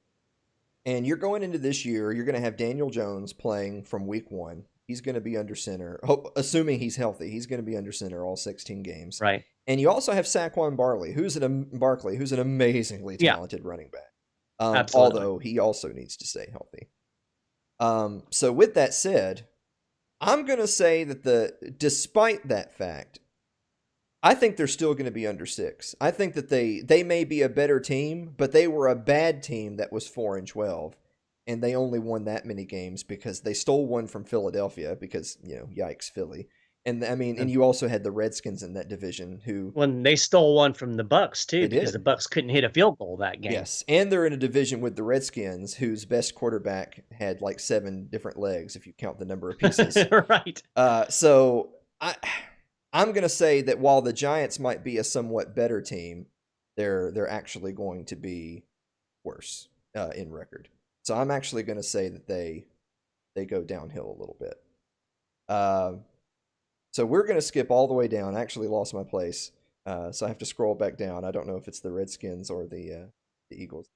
And you're going into this year, you're going to have Daniel Jones playing from week 1. He's going to be under center, assuming he's healthy. He's going to be under center all 16 games. Right. And you also have Saquon Barkley, who's an amazingly talented running back. Absolutely. Although he also needs to stay healthy. So with that said, I'm going to say that despite that fact, I think they're still going to be under 6. I think that they may be a better team, but they were a bad team that was 4-12, and they only won that many games because they stole one from Philadelphia because, yikes, Philly. And and you also had the Redskins in that division when they stole one from the Bucks too, because the Bucks couldn't hit a field goal that game. Yes, and they're in a division with the Redskins, whose best quarterback had like 7 different legs if you count the number of pieces. Right. So I'm going to say that while the Giants might be a somewhat better team, they're actually going to be worse in record. So I'm actually going to say that they go downhill a little bit. So we're going to skip all the way down. I actually lost my place, so I have to scroll back down. I don't know if it's the Redskins or the Eagles.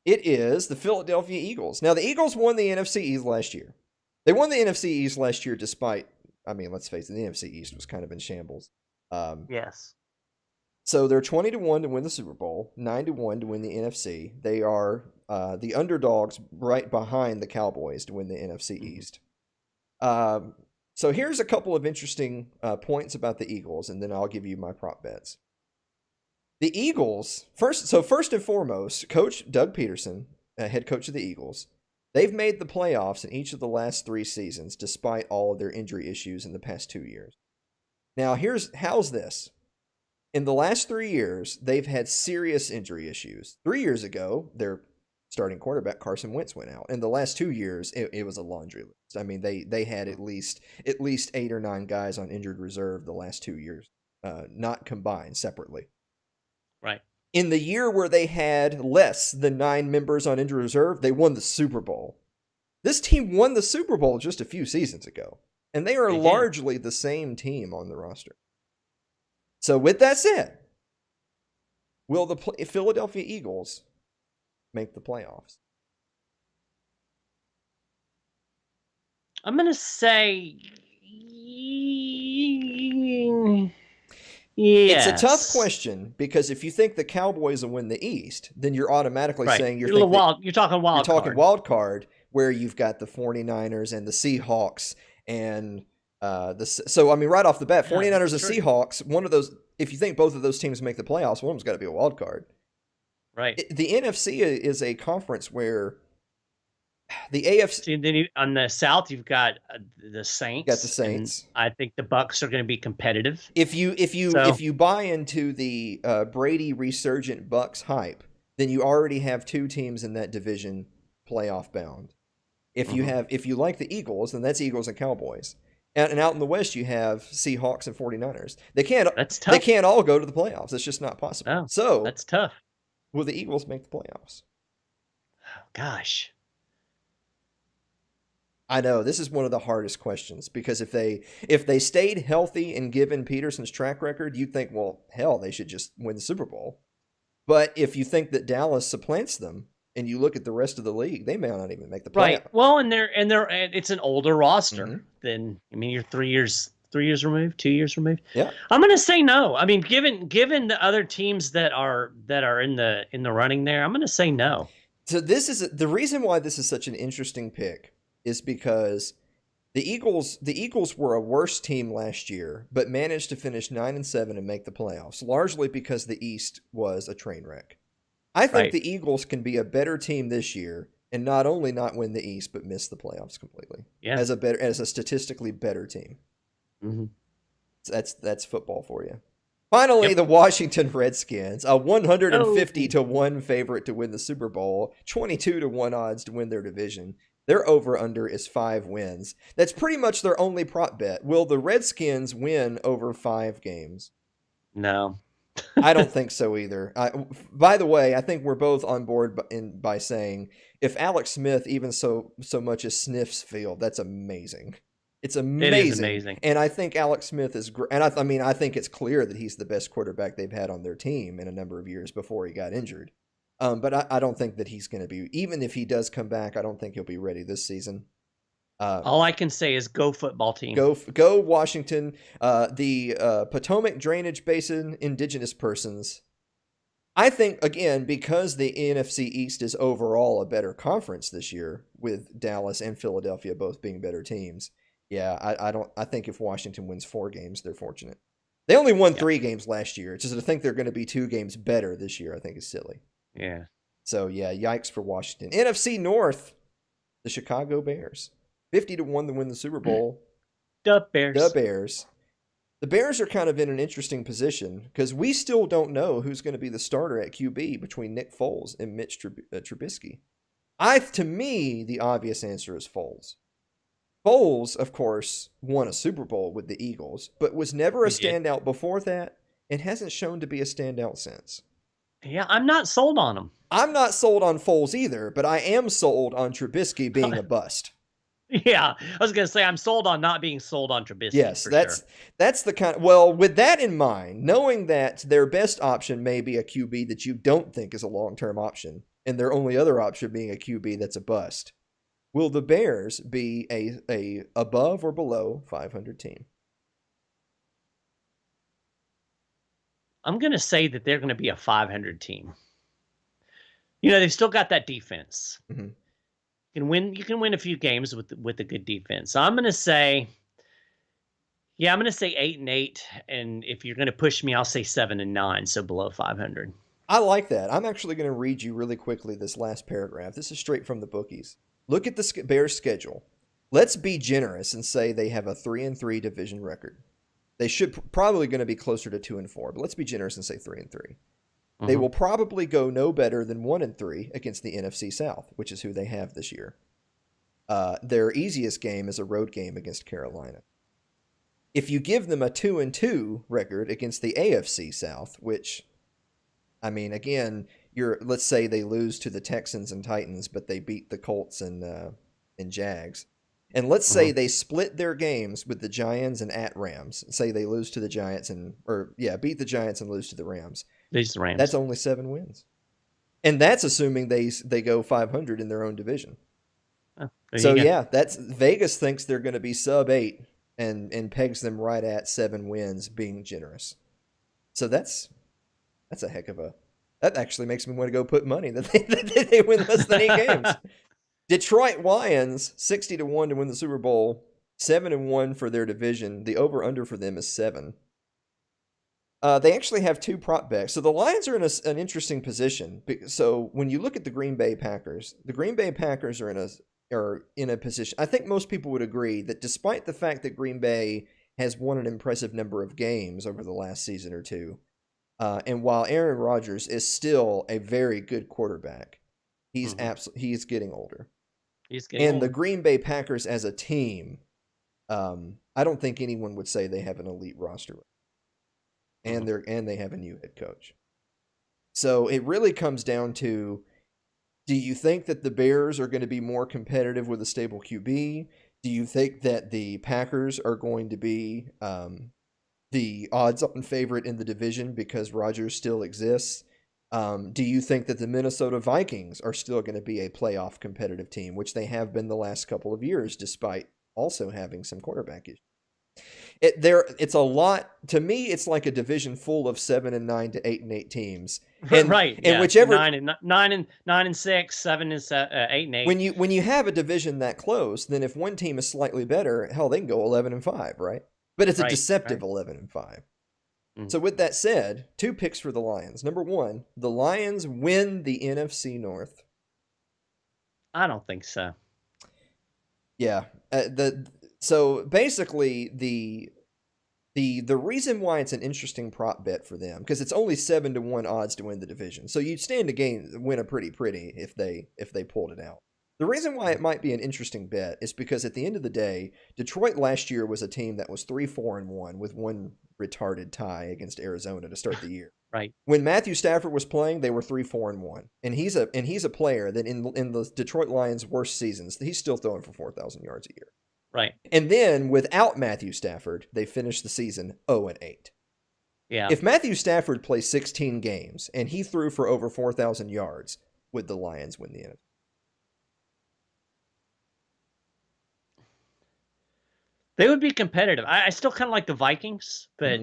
It is the Philadelphia Eagles. Now, the Eagles won the NFC East last year. They won the NFC East last year despite, let's face it, the NFC East was kind of in shambles. Yes. So they're 20-1 to win the Super Bowl, 9-1 to win the NFC. They are the underdogs right behind the Cowboys to win the NFC East. So here's a couple of interesting points about the Eagles, and then I'll give you my prop bets. The Eagles, first and foremost, Coach Doug Peterson, head coach of the Eagles, they've made the playoffs in each of the last 3 seasons, despite all of their injury issues in the past 2 years. Now, how's this? In the last 3 years, they've had serious injury issues. 3 years ago, their starting quarterback Carson Wentz went out. In the last 2 years, it was a laundry list. They had at least 8 or 9 guys on injured reserve the last 2 years, not combined separately. Right. In the year where they had less than 9 members on injured reserve, they won the Super Bowl. This team won the Super Bowl just a few seasons ago, and they are largely the same team on the roster. So with that said, will the Philadelphia Eagles make the playoffs? I'm going to say yes. It's a tough question because if you think the Cowboys will win the East, then you're automatically saying you're talking wild card, where you've got the 49ers and the Seahawks and right off the bat, 49ers and Seahawks, one of those, if you think both of those teams make the playoffs, one of them's got to be a wild card. Right. The NFC is a conference where the AFC. And then on the South, you've got the Saints. Got the Saints. I think the Bucks are going to be competitive. If you buy into the Brady resurgent Bucks hype, then you already have 2 teams in that division playoff bound. If you like the Eagles, then that's Eagles and Cowboys. And out in the West, you have Seahawks and 49ers. That's tough. They can't all go to the playoffs. It's just not possible. Oh, so that's tough. Will the Eagles make the playoffs? Oh, gosh. I know this is one of the hardest questions because if they stayed healthy and given Peterson's track record, you'd think, well, hell, they should just win the Super Bowl. But if you think that Dallas supplants them, and you look at the rest of the league, they may not even make the playoffs. Right. Well, and it's an older roster than you're 3 years removed, 2 years removed. Yeah. I'm going to say no. Given the other teams that are in the running there, I'm going to say no. So this is the reason why this is such an interesting pick is because the Eagles were a worse team last year, but managed to finish 9-7 and make the playoffs, largely because the East was a train wreck. I think the Eagles can be a better team this year and not only not win the East, but miss the playoffs completely. Yeah. As a statistically better team. Mm-hmm. That's football for you. Finally, the Washington Redskins, a 150-1 favorite to win the Super Bowl, 22-1 odds to win their division. Their over-under is 5 wins. That's pretty much their only prop bet. Will the Redskins win over 5 games? No. I don't think so either. By the way, I think we're both on board by saying if Alex Smith even so much as sniffs field, that's amazing. It's amazing. It is amazing. And I think Alex Smith is great. And I think it's clear that he's the best quarterback they've had on their team in a number of years before he got injured. But I don't think that he's going to be, even if he does come back, I don't think he'll be ready this season. All I can say is go football team. Go Washington. The Potomac Drainage Basin indigenous persons. I think, again, because the NFC East is overall a better conference this year, with Dallas and Philadelphia both being better teams. Yeah, I think if Washington wins 4 games, they're fortunate. They only won 3 games last year. It's just to think they're going to be 2 games better this year, I think is silly. Yeah. So, yeah, yikes for Washington. NFC North, the Chicago Bears. 50-1 to win the Super Bowl. The Bears. The Bears are kind of in an interesting position because we still don't know who's going to be the starter at QB between Nick Foles and Mitch Trubisky. To me, the obvious answer is Foles. Foles, of course, won a Super Bowl with the Eagles, but was never a standout before that and hasn't shown to be a standout since. Yeah, I'm not sold on him. I'm not sold on Foles either, but I am sold on Trubisky being a bust. Yeah, I was going to say I'm sold on not being sold on Trubisky. Yes, that's the kind of, well, with that in mind, knowing that their best option may be a QB that you don't think is a long-term option, and their only other option being a QB that's a bust, will the Bears be a above or below 500 team? I'm going to say that they're going to be a 500 team. You know, they've still got that defense. Mm-hmm. You can win a few games with a good defense. So I'm going to say 8-8, and if you're going to push me, I'll say 7-9, so below 500. I like that. I'm actually going to read you really quickly this last paragraph. This is straight from the bookies. Look at the Bears' schedule. Let's be generous and say they have a 3-3 division record. They should probably going to be closer to 2-4, but let's be generous and say 3-3. Mm-hmm. They will probably go no better than 1-3 against the NFC South, which is who they have this year. Their easiest game is a road game against Carolina. If you give them a 2-2 record against the AFC South, which, I mean, again, let's say they lose to the Texans and Titans, but they beat the Colts and Jags. And let's say they split their games with the Giants and at Rams. Say they lose to the Giants beat the Giants and lose to the Rams. Lose the Rams. That's only 7 wins. And that's assuming they go 500 in their own division. Oh, that's Vegas thinks they're going to be sub 8 and pegs them right at 7 wins, being generous. So that's a heck of a. That actually makes me want to go put money that they win less than 8 games. Detroit Lions 60-1 to win the Super Bowl, 7-1 for their division. The over/under for them is 7. They actually have 2 prop bets. So the Lions are in an interesting position. So when you look at the Green Bay Packers are in a position. I think most people would agree that despite the fact that Green Bay has won an impressive number of games over the last season or two, and while Aaron Rodgers is still a very good quarterback, he's getting older. The Green Bay Packers as a team, I don't think anyone would say they have an elite roster. And they have a new head coach. So it really comes down to, do you think that the Bears are going to be more competitive with a stable QB? Do you think that the Packers are going to be the odds-on favorite in the division because Rodgers still exists? Do you think that the Minnesota Vikings are still going to be a playoff competitive team, which they have been the last couple of years, despite also having some quarterback issues? It's a lot. To me, it's like a division full of 7-9 to 8-8 teams. And, right. And yeah. whichever 9-6, 7-8-8. When you have a division that close, then if one team is slightly better, hell, they can go 11-5, right? But it's a deceptive 11-5. So with that said, 2 picks for the Lions. Number 1, the Lions win the NFC North. I don't think so. Yeah. So basically the reason why it's an interesting prop bet for them, because it's only 7-1 odds to win the division. So you'd stand to win a pretty if they pulled it out. The reason why it might be an interesting bet is because at the end of the day, Detroit last year was a team that was 3-4-1 with one retarded tie against Arizona to start the year. Right. When Matthew Stafford was playing, they were 3-4-1, and he's a player that in the Detroit Lions' worst seasons, he's still throwing for 4,000 yards a year. Right. And then without Matthew Stafford, they finished the season 0-8. Yeah. If Matthew Stafford plays 16 games and he threw for over 4,000 yards, would the Lions win the NFC? They would be competitive. I still kind of like the Vikings, but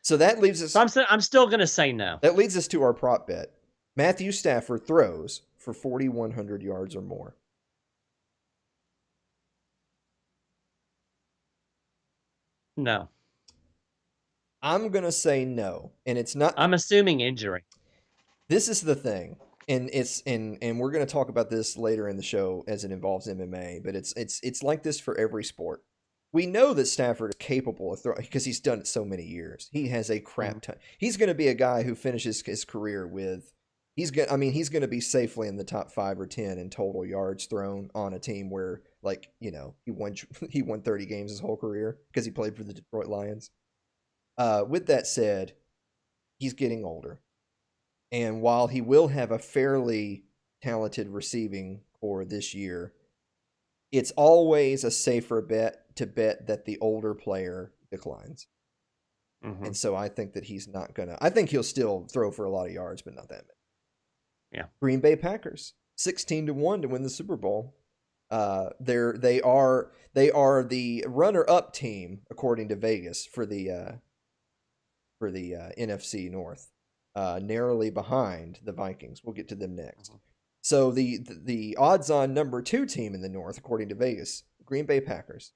So that leaves us. so I'm still going to say no. That leads us to our prop bet. Matthew Stafford throws for 4,100 yards or more. No. I'm going to say no. And it's not. I'm assuming injury. This is the thing. And we're going to talk about this later in the show as it involves MMA, but it's like this for every sport. We know that Stafford is capable of throwing because he's done it so many years. He has a crap ton. He's going to be a guy who finishes his career with. He's going to be safely in the top 5 or 10 in total yards thrown on a team where, like, you know, he won 30 games his whole career because he played for the Detroit Lions. With that said, he's getting older, and while he will have a fairly talented receiving core this year, it's always a safer bet to bet that the older player declines. Mm-hmm. And so I think that he's not gonna. I think he'll still throw for a lot of yards, but not that many. Yeah. Green Bay Packers 16-1 to win the Super Bowl. They are the runner-up team according to Vegas for the NFC North, narrowly behind the Vikings. We'll get to them next. Mm-hmm. So the odds-on number 2 team in the North, according to Vegas, Green Bay Packers.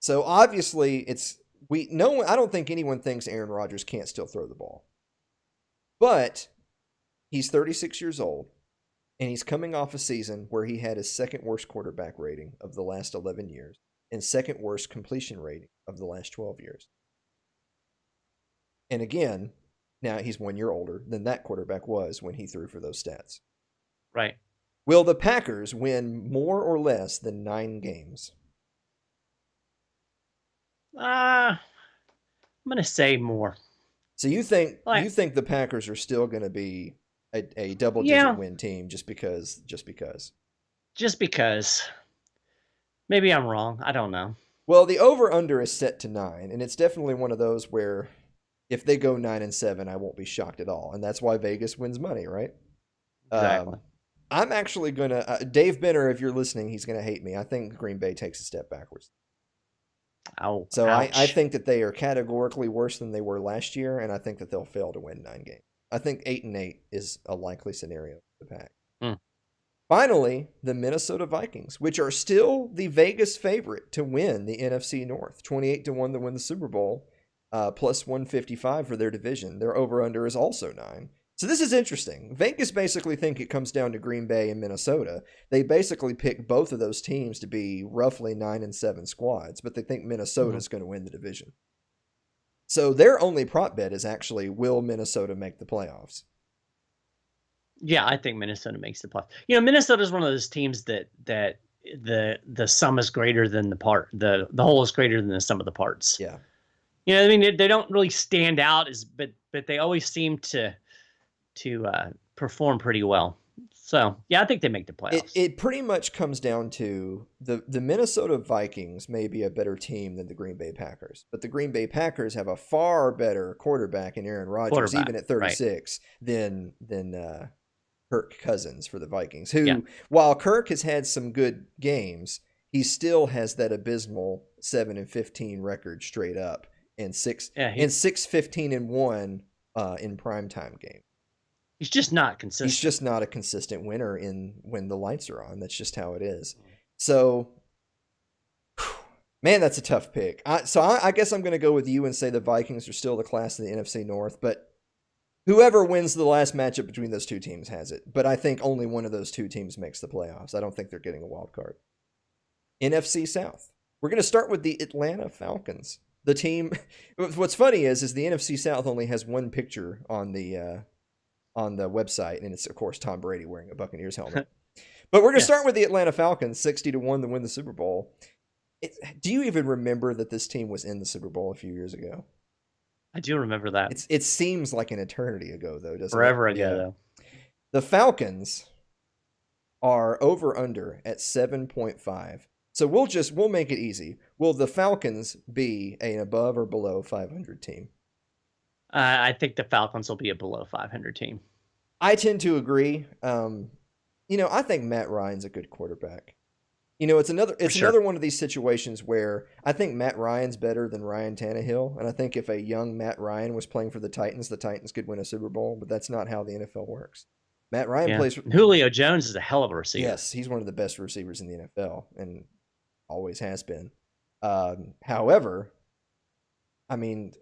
So obviously I don't think anyone thinks Aaron Rodgers can't still throw the ball, but he's 36 years old, and he's coming off a season where he had his second worst quarterback rating of the last 11 years and second worst completion rating of the last 12 years. And again, now he's 1 year older than that quarterback was when he threw for those stats. Right. Will the Packers win more or less than 9 games? I'm going to say more. So you think the Packers are still going to be a double-digit win team just because? Just because. Maybe I'm wrong. I don't know. Well, the over-under is set to 9, and it's definitely one of those where if they go 9-7, I won't be shocked at all, and that's why Vegas wins money, right? Exactly. I'm actually going to... Dave Benner, if you're listening, he's going to hate me. I think Green Bay takes a step backwards. Oh, so I think that they are categorically worse than they were last year, and I think that they'll fail to win 9 games. I think 8-8 is a likely scenario for the Pack. Finally, the Minnesota Vikings, which are still the Vegas favorite to win the NFC North, 28-1 to win the Super Bowl, plus 155 for their division. Their over-under is also 9. So this is interesting. Vegas basically think it comes down to Green Bay and Minnesota. They basically pick both of those teams to be roughly 9-7 squads, but they think Minnesota is going to win the division. So their only prop bet is actually, will Minnesota make the playoffs? Yeah, I think Minnesota makes the playoffs. You know, Minnesota is one of those teams that the sum is greater than the part. The whole is greater than the sum of the parts. Yeah. You know, I mean, they don't really stand out but they always seem to perform pretty well. So, yeah, I think they make the playoffs. It pretty much comes down to the Minnesota Vikings may be a better team than the Green Bay Packers, but the Green Bay Packers have a far better quarterback in Aaron Rodgers, even at 36, right, than Kirk Cousins for the Vikings, who, while Kirk has had some good games, he still has that abysmal 7-15 record straight up and 6-15-1 in primetime game. He's just not consistent. He's just not a consistent winner when the lights are on. That's just how it is. So, man, that's a tough pick. I guess I'm going to go with you and say the Vikings are still the class of the NFC North, but whoever wins the last matchup between those two teams has it. But I think only one of those two teams makes the playoffs. I don't think they're getting a wild card. NFC South. We're going to start with the Atlanta Falcons. The team. What's funny is the NFC South only has one picture on the website, and it's of course Tom Brady wearing a Buccaneers helmet. But we're going to start with the Atlanta Falcons, 60-1 to win the Super Bowl. Do you even remember that this team was in the Super Bowl a few years ago? I do remember that. It seems like an eternity ago, though, doesn't it? Forever ago, though. The Falcons are over under at 7.5. So we'll make it easy. Will the Falcons be an above or below 500 team? I think the Falcons will be a below 500 team. I tend to agree. I think Matt Ryan's a good quarterback. It's another one of these situations where I think Matt Ryan's better than Ryan Tannehill, and I think if a young Matt Ryan was playing for the Titans could win a Super Bowl, but that's not how the NFL works. Matt Ryan plays for Julio Jones is a hell of a receiver. Yes, he's one of the best receivers in the NFL and always has been. However, I mean,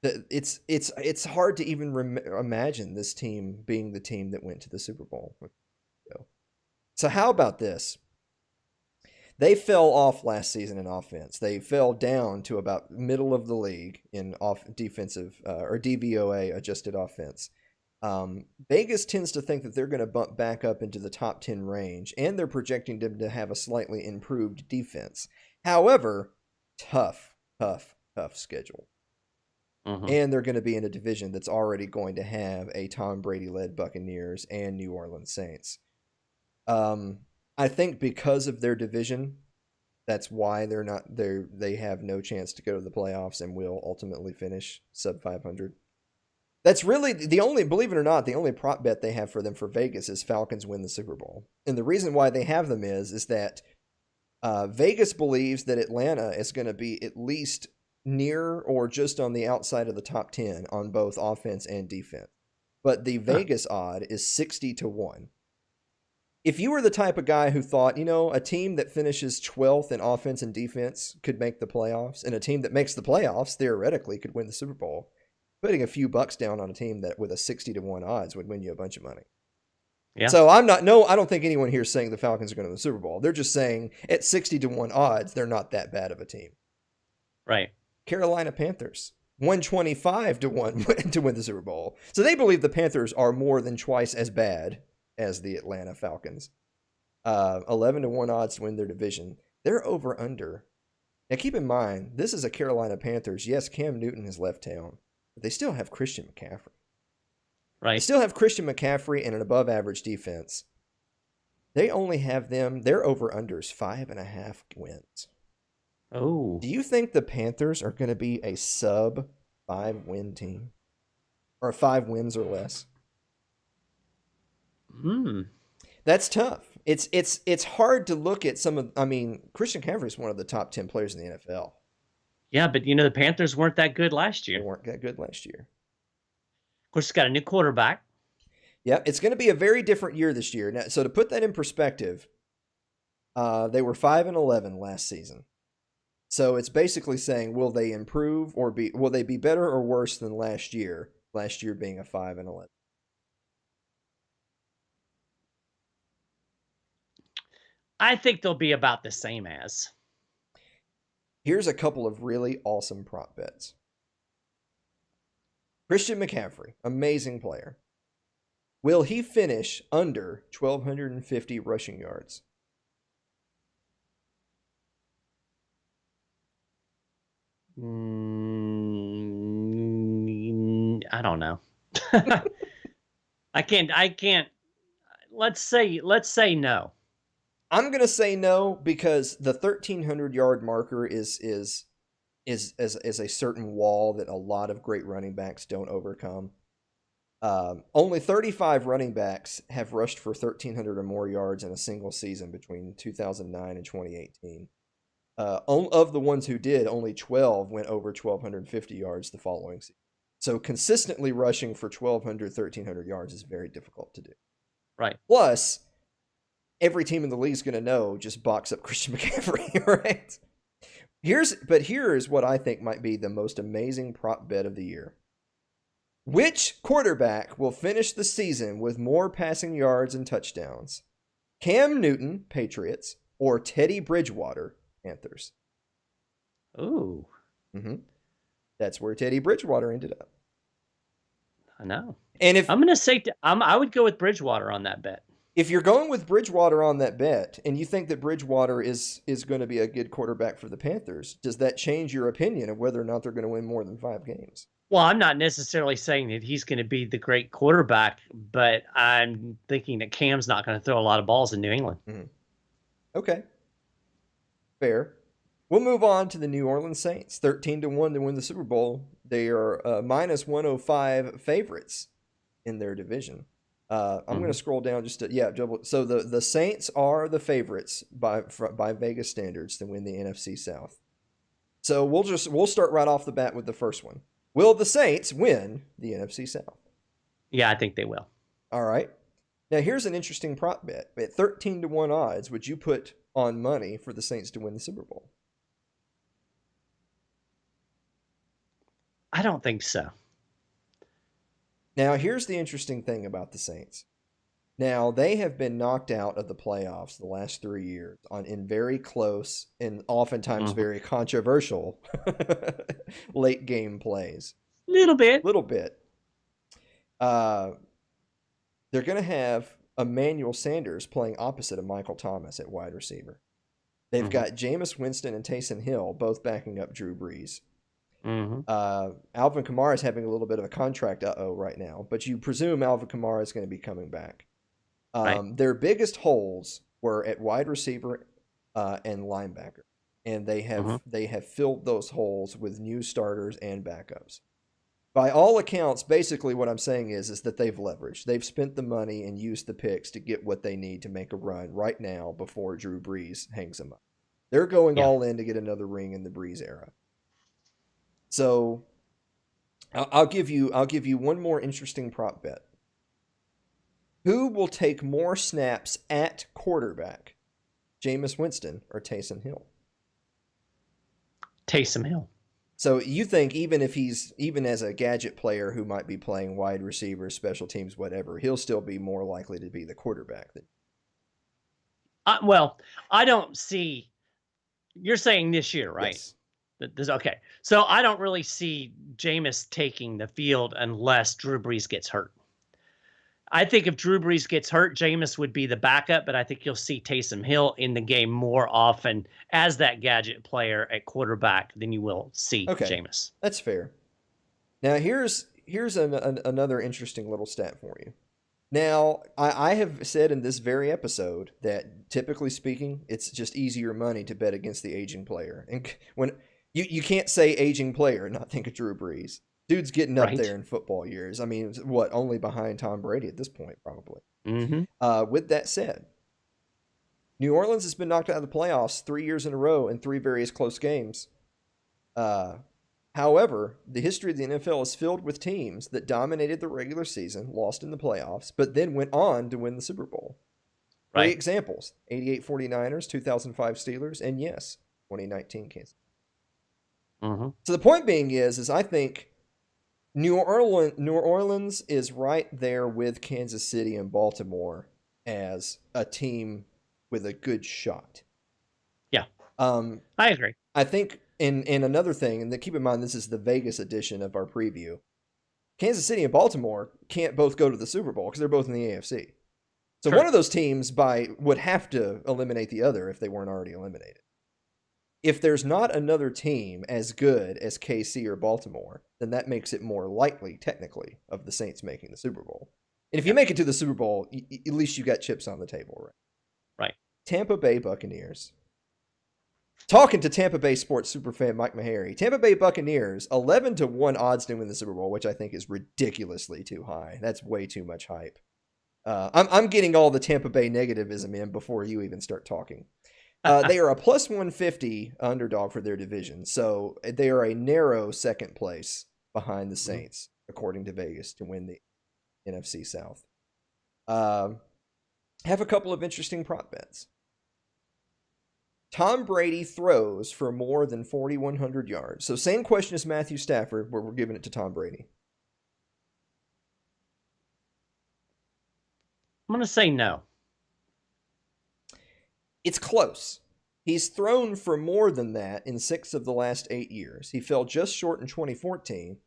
it's hard to even imagine this team being the team that went to the Super Bowl. So how about this? They fell off last season in offense. They fell down to about middle of the league in defensive or DVOA adjusted offense. Vegas tends to think that they're going to bump back up into the top 10 range, and they're projecting them to have a slightly improved defense. However, tough schedule. And they're going to be in a division that's already going to have a Tom Brady-led Buccaneers and New Orleans Saints. I think because of their division, that's why they have no chance to go to the playoffs and will ultimately finish sub 500. That's really believe it or not, the only prop bet they have for them for Vegas is Falcons win the Super Bowl. And the reason why they have them is that Vegas believes that Atlanta is going to be at least near or just on the outside of the top 10 on both offense and defense. But the Vegas odd is 60-1. If you were the type of guy who thought, a team that finishes 12th in offense and defense could make the playoffs, and a team that makes the playoffs theoretically could win the Super Bowl, putting a few bucks down on a team that with a 60-1 odds would win you a bunch of money. Yeah. So I don't think anyone here is saying the Falcons are going to win the Super Bowl. They're just saying at 60-1 odds, they're not that bad of a team. Right. Carolina Panthers, 125-1 to win the Super Bowl. So they believe the Panthers are more than twice as bad as the Atlanta Falcons. 11-1 odds to win their division. They're over under. Now keep in mind, this is a Carolina Panthers. Yes, Cam Newton has left town, but they still have Christian McCaffrey. Right. They still have Christian McCaffrey and an above average defense. They only have their over unders 5.5 wins. Oh. Do you think the Panthers are going to be a sub 5-win team? Or 5 wins or less? That's tough. It's hard to look at Christian McCaffrey is one of the top 10 players in the NFL. Yeah, but the Panthers weren't that good last year. They weren't that good last year. Of course, it's got a new quarterback. Yeah, it's going to be a very different year this year. Now, so to put that in perspective, they were 5-11 last season. So it's basically saying, will they improve or will they be better or worse than last year? Last year being a 5-11. I think they'll be about the same as. Here's a couple of really awesome prop bets. Christian McCaffrey, amazing player. Will he finish under 1,250 rushing yards? I don't know. I can't. Let's say no. I'm going to say no because the 1,300-yard marker is a certain wall that a lot of great running backs don't overcome. Only 35 running backs have rushed for 1,300 or more yards in a single season between 2009 and 2018. Of the ones who did, only 12 went over 1,250 yards the following season. So consistently rushing for 1,200, 1,300 yards is very difficult to do. Right. Plus, every team in the league is going to know just box up Christian McCaffrey, right? Here's what I think might be the most amazing prop bet of the year. Which quarterback will finish the season with more passing yards and touchdowns? Cam Newton, Patriots, or Teddy Bridgewater, Panthers? Ooh. That's where Teddy Bridgewater ended up. I know. And if I'm going to say, I would go with Bridgewater on that bet. If you're going with Bridgewater on that bet, and you think that Bridgewater is going to be a good quarterback for the Panthers, does that change your opinion of whether or not they're going to win more than 5 games? Well, I'm not necessarily saying that he's going to be the great quarterback, but I'm thinking that Cam's not going to throw a lot of balls in New England. Okay. Fair. We'll move on to the New Orleans Saints. 13-1 to win the Super Bowl. They are minus 105 favorites in their division. I'm going to scroll down just to so the Saints are the favorites by Vegas standards to win the NFC South. So we'll start right off the bat with the first one. Will the Saints win the NFC South? Yeah, I think they will. All right. Now here's an interesting prop bet. At 13-1 odds, would you put on money for the Saints to win the Super Bowl? I don't think so. Now, here's the interesting thing about the Saints. Now, they have been knocked out of the playoffs the last 3 years in very close and oftentimes very controversial late game plays. Little bit. They're going to have Emmanuel Sanders playing opposite of Michael Thomas at wide receiver. They've got Jameis Winston and Taysom Hill both backing up Drew Brees. Alvin Kamara is having a little bit of a contract right now, but you presume Alvin Kamara is going to be coming back. Their biggest holes were at wide receiver and linebacker, and they have filled those holes with new starters and backups. By all accounts, basically what I'm saying is that they've leveraged. They've spent the money and used the picks to get what they need to make a run right now before Drew Brees hangs them up. They're going all in to get another ring in the Brees era. So I'll give you one more interesting prop bet. Who will take more snaps at quarterback, Jameis Winston or Taysom Hill? Taysom Hill. So you think even as a gadget player who might be playing wide receiver, special teams, whatever, he'll still be more likely to be the quarterback than. Well, I don't see. You're saying this year, right? Yes. Okay. So I don't really see Jameis taking the field unless Drew Brees gets hurt. I think if Drew Brees gets hurt, Jameis would be the backup, but I think you'll see Taysom Hill in the game more often as that gadget player at quarterback than you will see Jameis. That's fair. Now, here's another interesting little stat for you. Now, I have said in this very episode that typically speaking, it's just easier money to bet against the aging player. And when you can't say aging player and not think of Drew Brees. Dude's getting up there in football years. I mean, only behind Tom Brady at this point, probably. With that said, New Orleans has been knocked out of the playoffs 3 years in a row in 3 various close games. However, the history of the NFL is filled with teams that dominated the regular season, lost in the playoffs, but then went on to win the Super Bowl. 3 examples, 88 49ers, 2005 Steelers, and yes, 2019 Kansas. So the point being is I think New Orleans is right there with Kansas City and Baltimore as a team with a good shot. Yeah, I agree. I think in another thing, and keep in mind this is the Vegas edition of our preview, Kansas City and Baltimore can't both go to the Super Bowl because they're both in the AFC. So one of those teams would have to eliminate the other if they weren't already eliminated. If there's not another team as good as KC or Baltimore, then that makes it more likely, technically, of the Saints making the Super Bowl. And if you make it to the Super Bowl, at least you got chips on the table, right? Right. Tampa Bay Buccaneers. Talking to Tampa Bay sports superfan Mike Maharrey, Tampa Bay Buccaneers, 11-1 odds to win the Super Bowl, which I think is ridiculously too high. That's way too much hype. I'm getting all the Tampa Bay negativism in before you even start talking. They are a plus 150 underdog for their division, so they are a narrow second place behind the Saints, according to Vegas, to win the NFC South. Have a couple of interesting prop bets. Tom Brady throws for more than 4,100 yards. So same question as Matthew Stafford, but we're giving it to Tom Brady. I'm going to say no. It's close. He's thrown for more than that in 6 of the last 8 years. He fell just short in 2014.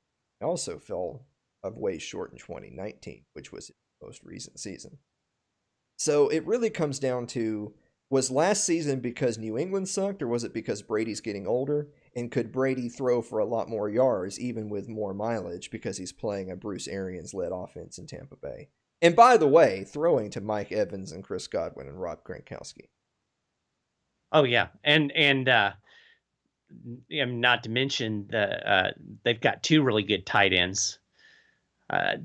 He also fell way short in 2019, which was his most recent season. So it really comes down to, was last season because New England sucked, or was it because Brady's getting older? And could Brady throw for a lot more yards, even with more mileage, because he's playing a Bruce Arians-led offense in Tampa Bay? And by the way, throwing to Mike Evans and Chris Godwin and Rob Gronkowski. Oh yeah, and not to mention they've got two really good tight ends.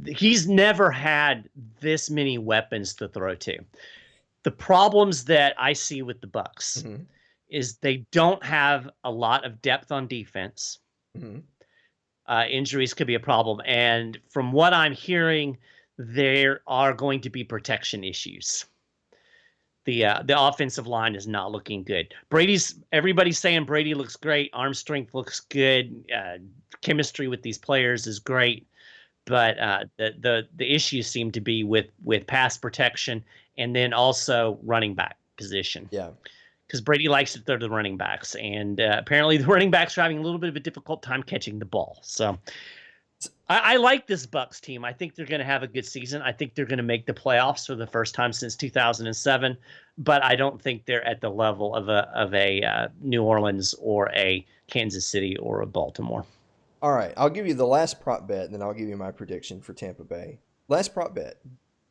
He's never had this many weapons to throw to. The problems that I see with the Bucks Mm-hmm. is they don't have a lot of depth on defense. Mm-hmm. Injuries could be a problem, and from what I'm hearing, there are going to be protection issues. The offensive line is not looking good. Everybody's saying Brady looks great, arm strength looks good, chemistry with these players is great, but the issues seem to be with pass protection and then also running back position. Yeah. Because Brady likes to throw the running backs, and apparently the running backs are having a little bit of a difficult time catching the ball. So I like this Bucks team. I think they're going to have a good season. I think they're going to make the playoffs for the first time since 2007, but I don't think they're at the level of a New Orleans or a Kansas City or a Baltimore. All right, I'll give you the last prop bet, and then I'll give you my prediction for Tampa Bay. Last prop bet.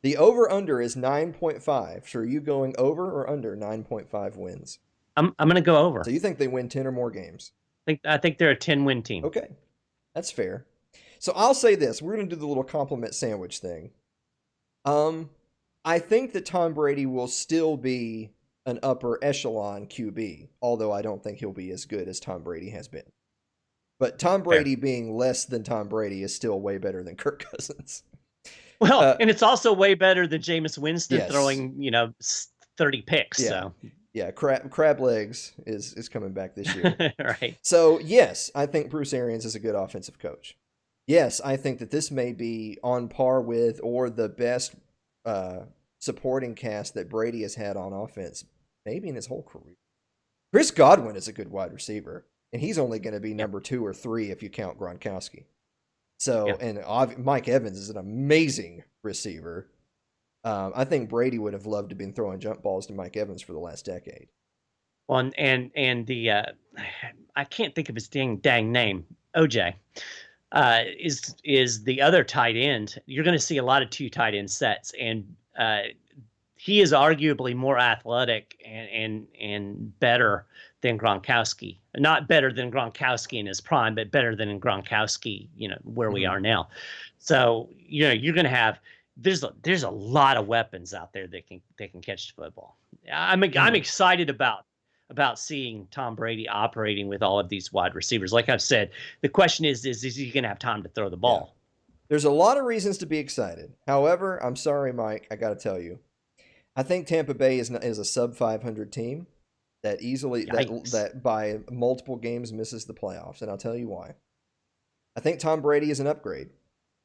The over-under is 9.5. So are you going over or under 9.5 wins? I'm going to go over. So you think they win 10 or more games? I think they're a 10-win team. Okay, that's fair. So I'll say this. We're going to do the little compliment sandwich thing. I think that Tom Brady will still be an upper echelon QB, although I don't think he'll be as good as Tom Brady has been. But Tom Brady being less than Tom Brady is still way better than Kirk Cousins. Well, and it's also way better than Jameis Winston yes. throwing, 30 picks. Yeah. So yeah, crab legs is coming back this year. Right. So yes, I think Bruce Arians is a good offensive coach. Yes, I think that this may be on par with or the best supporting cast that Brady has had on offense, maybe in his whole career. Chris Godwin is a good wide receiver, and he's only going to be number 2 or 3 if you count Gronkowski. So, and Mike Evans is an amazing receiver. I think Brady would have loved to have been throwing jump balls to Mike Evans for the last decade. Well, and the I can't think of his dang name. OJ is the other tight end. You're going to see a lot of 2 tight end sets, and he is arguably more athletic and better than Gronkowski. Not better than Gronkowski in his prime, but better than in Gronkowski, where we are now. So, you're going to have there's a lot of weapons out there that can catch the football. I'm excited about seeing Tom Brady operating with all of these wide receivers. Like I've said, the question is he going to have time to throw the ball? Yeah. There's a lot of reasons to be excited. However, I'm sorry, Mike, I got to tell you, I think Tampa Bay is a sub 500 team that easily that by multiple games misses the playoffs, and I'll tell you why. I think Tom Brady is an upgrade.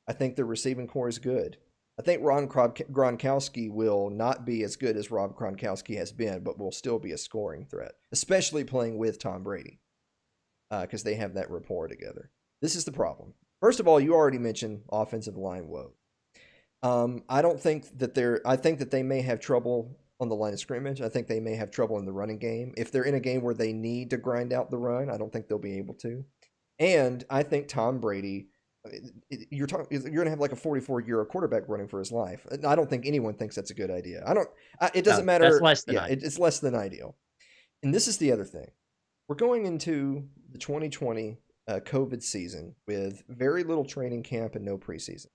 I think the receiving core is good. I think Ron Gronkowski will not be as good as Rob Gronkowski has been, but will still be a scoring threat, especially playing with Tom Brady, because they have that rapport together. This is the problem. First of all, you already mentioned offensive line woe. I think that they may have trouble on the line of scrimmage. I think they may have trouble in the running game. If they're in a game where they need to grind out the run, I don't think they'll be able to. And I think Tom Brady, you're going to have like a 44-year-old quarterback running for his life. I don't think anyone thinks that's a good idea. It doesn't matter. That's less than ideal. It's less than ideal. And this is the other thing. We're going into the 2020 COVID season with very little training camp and no preseason.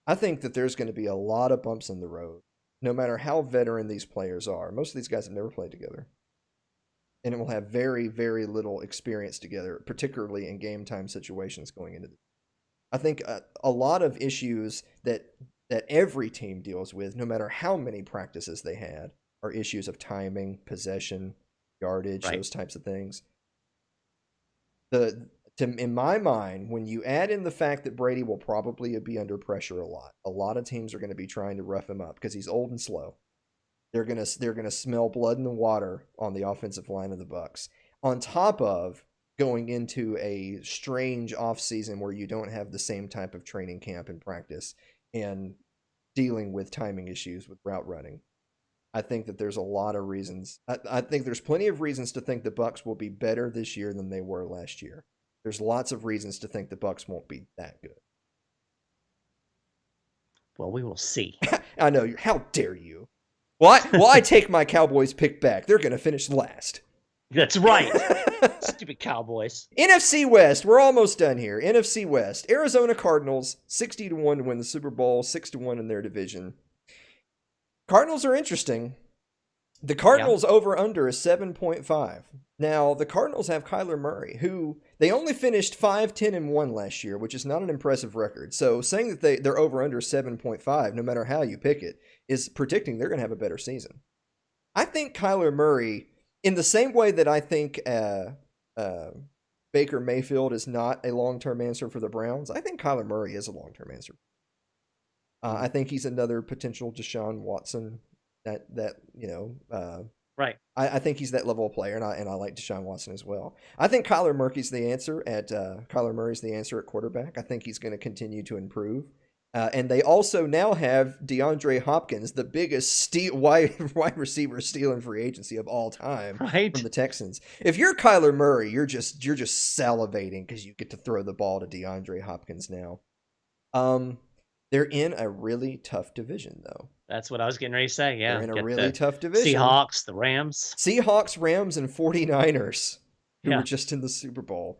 I think that there's going to be a lot of bumps in the road, no matter how veteran these players are. Most of these guys have never played together. And it will have very, very little experience together, particularly in game time situations going into this. I think a lot of issues that every team deals with, no matter how many practices they had, are issues of timing, possession, yardage, those types of things. In my mind, when you add in the fact that Brady will probably be under pressure a lot of teams are going to be trying to rough him up because he's old and slow. They're gonna smell blood in the water on the offensive line of the Bucks. On top of going into a strange offseason where you don't have the same type of training camp and practice and dealing with timing issues with route running. I think that there's a lot of reasons. I think there's plenty of reasons to think the Bucks will be better this year than they were last year. There's lots of reasons to think the Bucks won't be that good. Well, we will see. I know. How dare you? Well, I take my Cowboys pick back. They're going to finish last. That's right. Stupid Cowboys. NFC West, we're almost done here. NFC West, Arizona Cardinals, 60-1 to win the Super Bowl, 6-1 in their division. Cardinals are interesting. The Cardinals over-under is 7.5. Now, the Cardinals have Kyler Murray, who they only finished 5-10-1 last year, which is not an impressive record. So saying that their over-under is 7.5, no matter how you pick it, is predicting they're going to have a better season. I think Kyler Murray, in the same way that I think Baker Mayfield is not a long-term answer for the Browns, I think Kyler Murray is a long-term answer. I think he's another potential Deshaun Watson. Right. I think he's that level of player, and I like Deshaun Watson as well. I think Kyler Murray's the answer Kyler Murray's the answer at quarterback. I think he's going to continue to improve. And they also now have DeAndre Hopkins, the biggest wide receiver steal in free agency of all time, right, from the Texans. If you're Kyler Murray, you're just salivating because you get to throw the ball to DeAndre Hopkins now. They're in a really tough division, though. That's what I was getting ready to say. Yeah, they're in a really tough division. Seahawks, the Rams, Rams, and 49ers, who were just in the Super Bowl.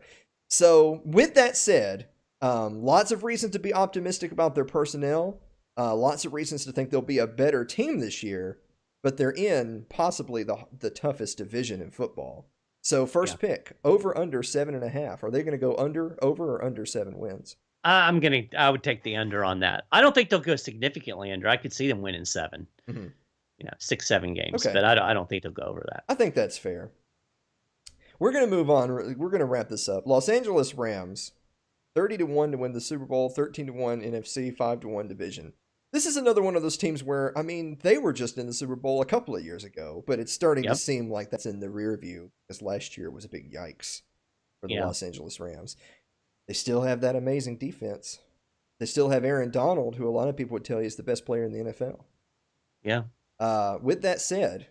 So, with that said, lots of reasons to be optimistic about their personnel. Lots of reasons to think they'll be a better team this year. But they're in possibly the toughest division in football. So, first pick, over under 7.5. Are they going to go over or under 7 wins? I would take the under on that. I don't think they'll go significantly under. I could see them winning 7, 6-7 games, but I don't think they'll go over that. I think that's fair. We're going to move on. We're going to wrap this up. Los Angeles Rams, 30-1 to win the Super Bowl, 13-1 NFC, 5-1 division. This is another one of those teams where, they were just in the Super Bowl a couple of years ago, but it's starting to seem like that's in the rear view, because last year was a big yikes for the Los Angeles Rams. They still have that amazing defense. They still have Aaron Donald, who a lot of people would tell you is the best player in the NFL. Yeah. With that said,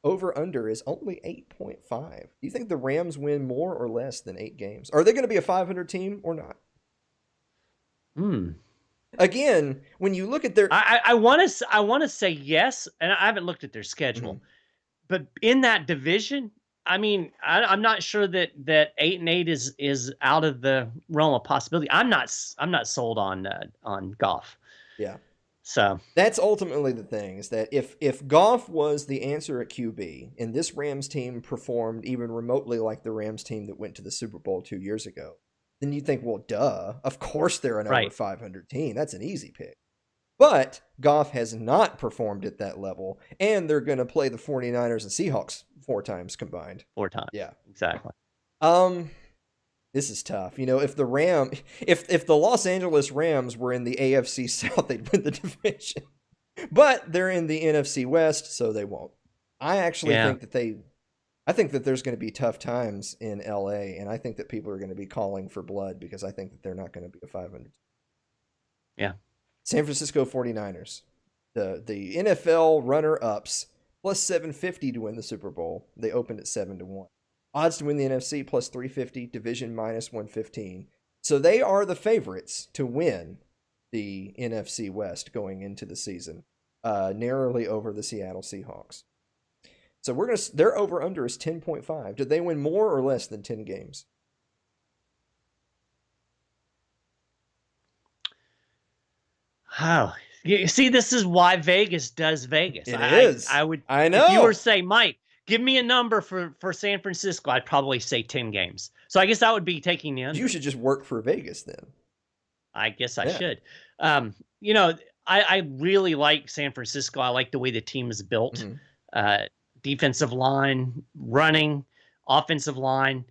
over-under is only 8.5. Do you think the Rams win more or less than 8 games? Are they going to be a 500 team or not? Again, when you look at their... I want to say yes, and I haven't looked at their schedule. But in that division... I'm not sure that 8-8 is out of the realm of possibility. I'm not sold on Goff. Yeah. So that's ultimately the thing, is that if Goff was the answer at QB and this Rams team performed even remotely like the Rams team that went to the Super Bowl 2 years ago, then you think, well, duh, of course they're an over 500 team. That's an easy pick. But Goff has not performed at that level, and they're going to play the 49ers and Seahawks 4 times combined. 4 times. Yeah. Exactly. This is tough. If the Los Angeles Rams were in the AFC South, they'd win the division. But they're in the NFC West, so they won't. I actually think that there's going to be tough times in LA, and I think that people are going to be calling for blood because I think that they're not going to be a 500. Yeah. San Francisco 49ers, the NFL runner-ups, plus 750 to win the Super Bowl. They opened at 7-1. Odds to win the NFC, plus 350, division minus 115. So they are the favorites to win the NFC West going into the season, narrowly over the Seattle Seahawks. So their over-under is 10.5. Did they win more or less than 10 games? Oh, you see, this is why Vegas does Vegas. It is. I know. If you were to say, Mike, give me a number for San Francisco, I'd probably say 10 games. So I guess that would be taking the under. You should just work for Vegas then. I guess I should. I really like San Francisco. I like the way the team is built. Defensive line, running, offensive line.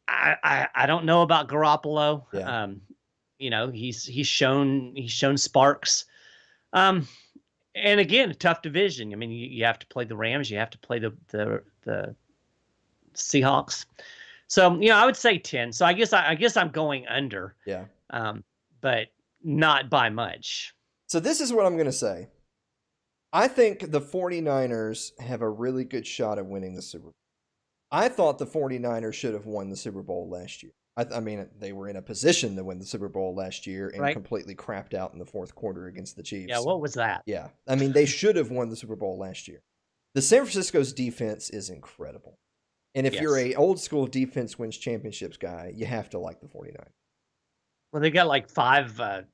I don't know about Garoppolo. Yeah. He's shown sparks. And again, a tough division. You have to play the Rams, you have to play the Seahawks. So, I would say 10. So I guess I'm going under. Yeah. But not by much. So this is what I'm going to say. I think the 49ers have a really good shot at winning the Super Bowl. I thought the 49ers should have won the Super Bowl last year. They were in a position to win the Super Bowl last year and completely crapped out in the fourth quarter against the Chiefs. Yeah, what was that? Yeah. They should have won the Super Bowl last year. The San Francisco's defense is incredible. And if you're Yes. a old school defense wins championships guy, you have to like the 49ers. Well, they got like 5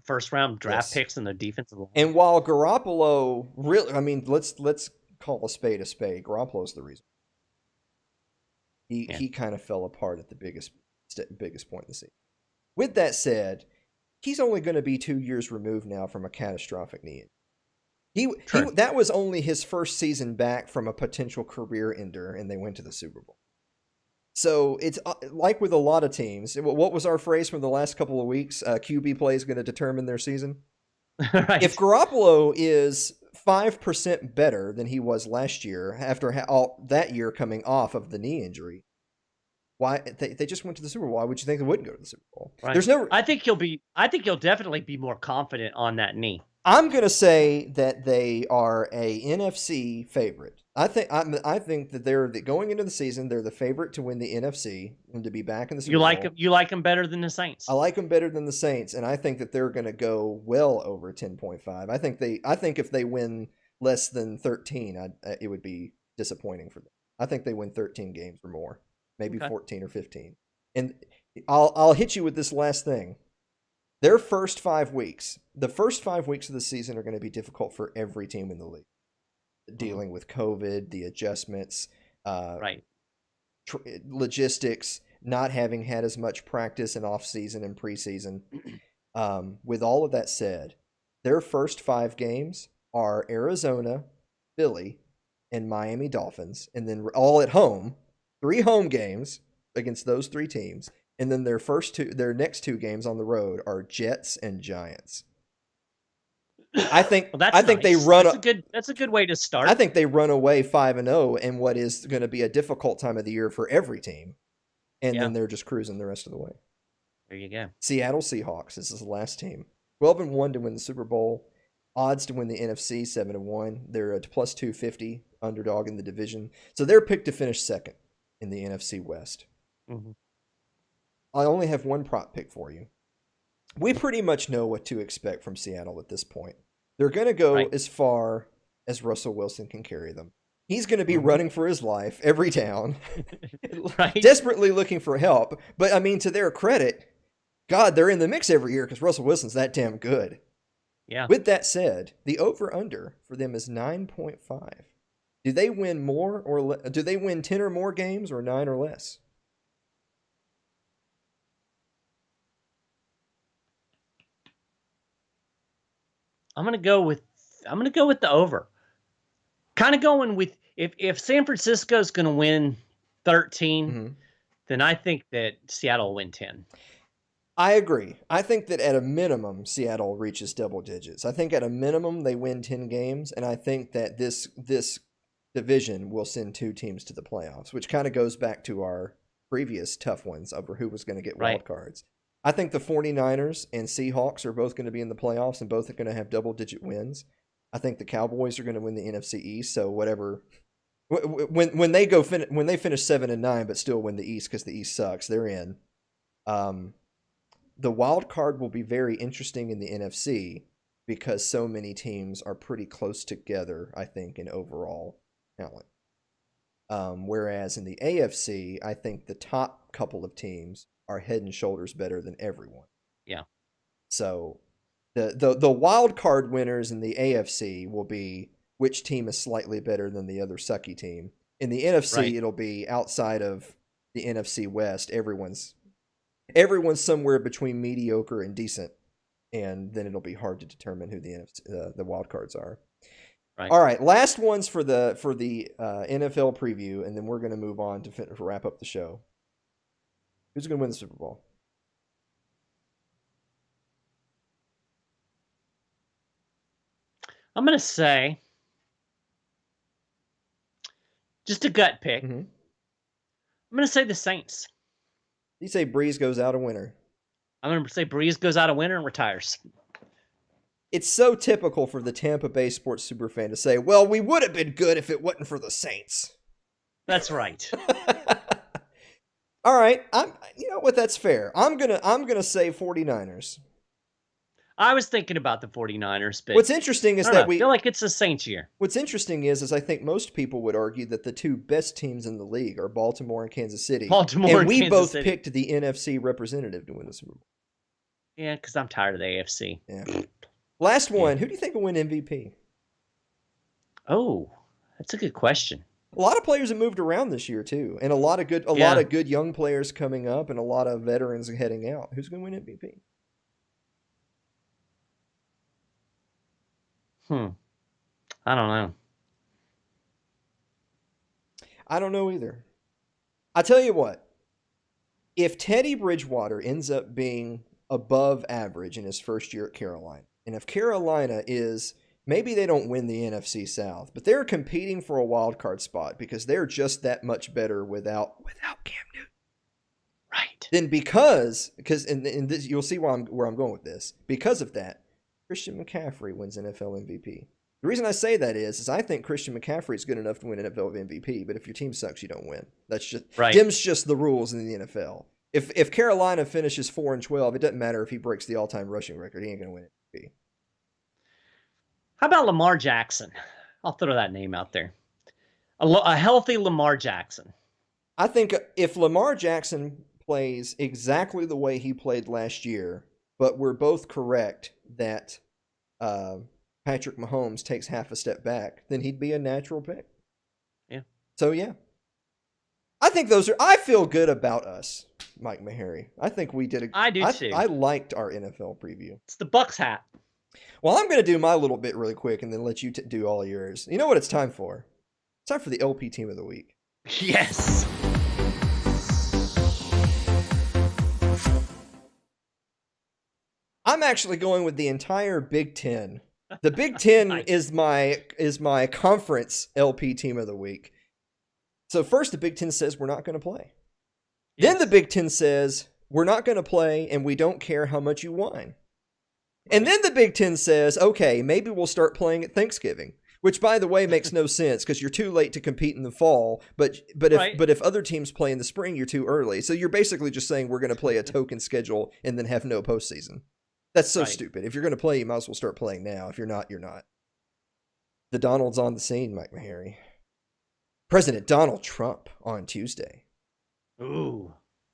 first round draft Yes. picks in the defensive line. And while Garoppolo really, I mean, let's call a spade a spade. Garoppolo's the reason. He kind of fell apart at the biggest point in the season. With that said, he's only going to be 2 years removed now from a catastrophic knee injury. That was only his first season back from a potential career ender, and they went to the Super Bowl. So it's like with a lot of teams. What was our phrase from the last couple of weeks? QB play is going to determine their season. Right. If Garoppolo is 5% better than he was last year after all that year coming off of the knee injury, why they just went to the Super Bowl? Why would you think they wouldn't go to the Super Bowl? Right. There's no. I think he'll definitely be more confident on that knee. I'm gonna say that they are a NFC favorite. I think that they're going into the season. They're the favorite to win the NFC and to be back in the Super Bowl. You like them better than the Saints. I like them better than the Saints, and I think that they're going to go well over 10.5. I think if they win less than 13, it would be disappointing for them. I think they win 13 games or more, maybe 14 or 15. And I'll hit you with this last thing. Their first 5 weeks, the first 5 weeks of the season are going to be difficult for every team in the league. Dealing with COVID, the adjustments, logistics, not having had as much practice in off-season and preseason. With all of that said, their first 5 games are Arizona, Philly, and Miami Dolphins, and then all at home, 3 home games against those 3 teams, and then their next 2 games on the road are Jets and Giants. I think they run. That's a good way to start. I think they run away 5-0 in what is going to be a difficult time of the year for every team, and then they're just cruising the rest of the way. There you go. Seattle Seahawks. This is the last team. 12-1 to win the Super Bowl. Odds to win the NFC 7-1. They're a plus 250 underdog in the division, so they're picked to finish second in the NFC West. Mm-hmm. I only have one prop pick for you. We pretty much know what to expect from Seattle at this point. They're going to go as far as Russell Wilson can carry them. He's going to be running for his life every down, desperately looking for help. But, I mean, to their credit, God, they're in the mix every year because Russell Wilson's that damn good. Yeah. With that said, the over-under for them is 9.5. Do they win more or do they win 10 or more games or 9 or less? I'm gonna go with the over. Kind of going with if San Francisco's gonna win 13, then I think that Seattle will win 10. I agree. I think that at a minimum, Seattle reaches double digits. I think at a minimum they win 10 games, and I think that this division will send 2 teams to the playoffs, which kind of goes back to our previous tough ones over who was going to get wild cards. I think the 49ers and Seahawks are both going to be in the playoffs and both are going to have double-digit wins. I think the Cowboys are going to win the NFC East, so whatever. When they finish 7-9 but still win the East because the East sucks, they're in. The wild card will be very interesting in the NFC because so many teams are pretty close together, I think, in overall talent. Whereas in the AFC, I think the top couple of teams are head and shoulders better than everyone. Yeah. So the wild card winners in the AFC will be which team is slightly better than the other sucky team. In the NFC, it'll be outside of the NFC West. Everyone's somewhere between mediocre and decent, and then it'll be hard to determine who the wild cards are. Right. All right, last ones for the NFL preview, and then we're going to move on to wrap up the show. Who's going to win the Super Bowl? I'm going to say, just a gut pick, I'm going to say the Saints. You say Breeze goes out a winner. I'm going to say Breeze goes out a winner and retires. It's so typical for the Tampa Bay sports superfan to say, well, we would have been good if it wasn't for the Saints. That's right. All right, you know what? That's fair. I'm gonna say 49ers. I was thinking about the 49ers, but What's interesting is I don't that know. I feel like it's the Saints year. What's interesting is I think most people would argue that the two best teams in the league are Baltimore and Kansas City. Baltimore and we Kansas both City. picked the NFC representative to win the Super Bowl. Yeah, because I'm tired of the AFC. Yeah. Last one. Who do you think will win MVP? Oh, that's a good question. A lot of players have moved around this year too, and a lot of good young players coming up, and a lot of veterans heading out. Who's going to win MVP? I don't know. I don't know either. I tell you what, if Teddy Bridgewater ends up being above average in his first year at Carolina, and if Carolina is, maybe they don't win the NFC South, but they're competing for a wild card spot because they're just that much better without Cam Newton. Right. Then because and this, you'll see where I'm going with this. Because of that, Christian McCaffrey wins NFL MVP. The reason I say that is I think Christian McCaffrey is good enough to win NFL MVP, but if your team sucks, you don't win. That's just right. Dim's just the rules in the NFL. If Carolina finishes 4-12, it doesn't matter if he breaks the all-time rushing record. He ain't going to win MVP. How about Lamar Jackson? I'll throw that name out there. A healthy Lamar Jackson. I think if Lamar Jackson plays exactly the way he played last year, but we're both correct that Patrick Mahomes takes half a step back, then he'd be a natural pick. Yeah. So, yeah. I think I feel good about us, Mike Maharrey. I think we did I do too. I liked our NFL preview. It's the Bucks hat. Well, I'm going to do my little bit really quick and then let you do all yours. You know what it's time for? It's time for the LP Team of the Week. Yes. I'm actually going with the entire Big Ten. The Big Ten Nice. is my conference LP Team of the Week. So first, the Big Ten says we're not going to play. Yes. Then the Big Ten says we're not going to play and we don't care how much you whine. And then the Big Ten says, okay, maybe we'll start playing at Thanksgiving, which, by the way, makes no sense because you're too late to compete in the fall. But if other teams play in the spring, you're too early. So you're basically just saying we're going to play a token schedule and then have no postseason. That's so stupid. If you're going to play, you might as well start playing now. If you're not, you're not. The Donald's on the scene, Mike Maharrey. President Donald Trump on Tuesday, Ooh.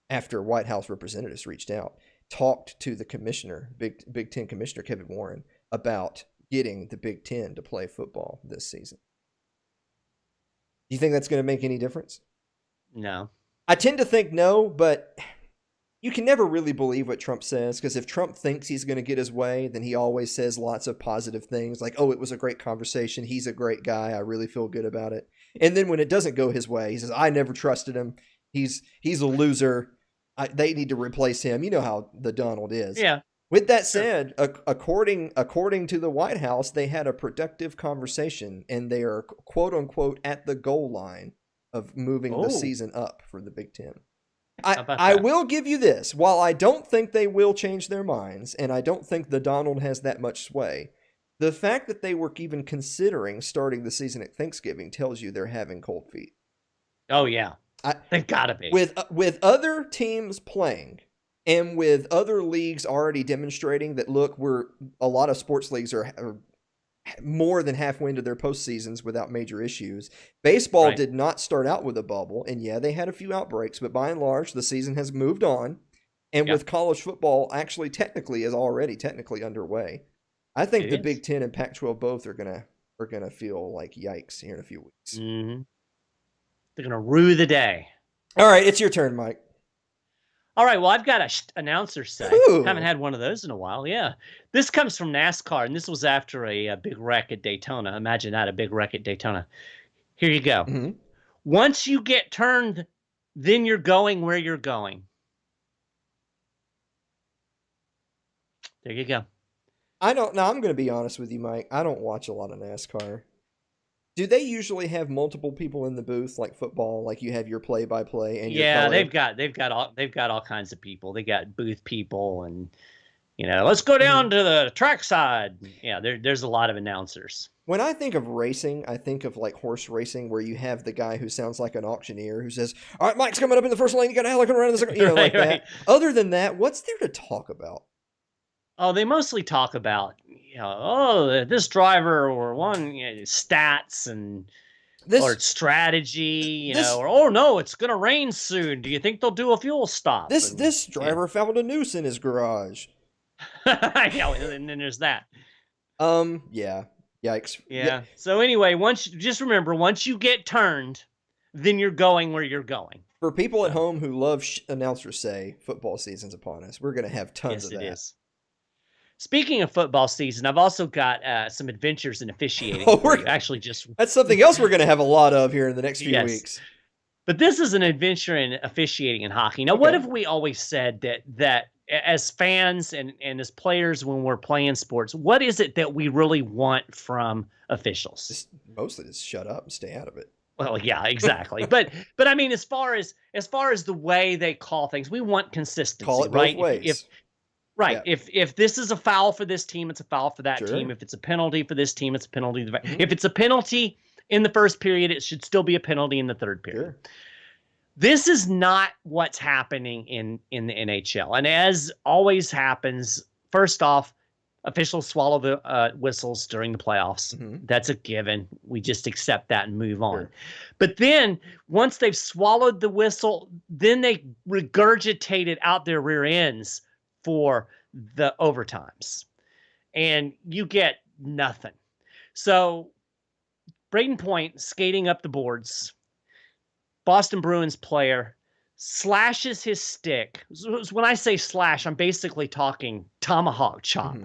after White House representatives reached out, talked to the commissioner, Big Ten Commissioner Kevin Warren, about getting the Big Ten to play football this season. Do you think that's going to make any difference? No. I tend to think no, but you can never really believe what Trump says, because if Trump thinks he's going to get his way, then he always says lots of positive things like, oh, it was a great conversation. He's a great guy. I really feel good about it. And then when it doesn't go his way, he says, I never trusted him. He's a loser. They need to replace him. You know how the Donald is. Yeah. With that said, according to the White House, they had a productive conversation, and they are, quote unquote, at the goal line of moving the season up for the Big Ten. I will give you this. While I don't think they will change their minds, and I don't think the Donald has that much sway, the fact that they were even considering starting the season at Thanksgiving tells you they're having cold feet. Oh, yeah. They've got to be. With other teams playing, and with other leagues already demonstrating that, look, a lot of sports leagues are more than halfway into their postseasons without major issues. Baseball did not start out with a bubble, and yeah, they had a few outbreaks, but by and large, the season has moved on. And with college football actually already technically underway, I think the Big Ten and Pac-12 both are gonna feel like yikes here in a few weeks. Mm-hmm. They're gonna rue the day. All right, it's your turn, Mike. All right, well, I've got a announcer say. Ooh. Haven't had one of those in a while, yeah. This comes from NASCAR, and this was after a big wreck at Daytona. Imagine that, a big wreck at Daytona. Here you go. Mm-hmm. Once you get turned, then you're going where you're going. There you go. I'm going to be honest with you, Mike. I don't watch a lot of NASCAR. Do they usually have multiple people in the booth like football? Like you have your play-by-play and your color? they've got all kinds of people. They got booth people, and let's go down to the trackside. Yeah, there's a lot of announcers. When I think of racing, I think of like horse racing, where you have the guy who sounds like an auctioneer who says, "All right, Mike's coming up in the first lane. You got to looking around in the second," like that. Other than that, what's there to talk about? Oh, they mostly talk about, oh, this driver or one stats and or This strategy, this or oh no, it's gonna rain soon. Do you think they'll do a fuel stop? this And this driver found a noose in his garage. yeah, and then there's that. Yeah. Yikes. Yeah. So anyway, just remember, once you get turned, then you're going where you're going. For people at So, home who love announcers say football season's upon us, we're going to have tons yes, of it that. is. Speaking of football season, I've also got some adventures in officiating. Oh, for you. Actually, just That's something else we're going to have a lot of here in the next few Yes. weeks. But this is an adventure in officiating in hockey. Now, what have we always said that as fans and as players when we're playing sports, what is it that we really want from officials? Mostly just shut up and stay out of it. Well, yeah, exactly. but I mean, as far as the way they call things, we want consistency, Call it right? both ways. If this is a foul for this team, it's a foul for that Sure. team. If it's a penalty for this team, it's a penalty. If it's a penalty in the first period, it should still be a penalty in the third period. Sure. This is not what's happening in the NHL. And as always happens, first off, officials swallow the whistles during the playoffs. That's a given. We just accept that and move on. Sure. But then once they've swallowed the whistle, then they regurgitate it out their rear ends for the overtimes. And you get nothing. So Braden Point skating up the boards, Boston Bruins player slashes his stick. When I say slash, I'm basically talking tomahawk chop.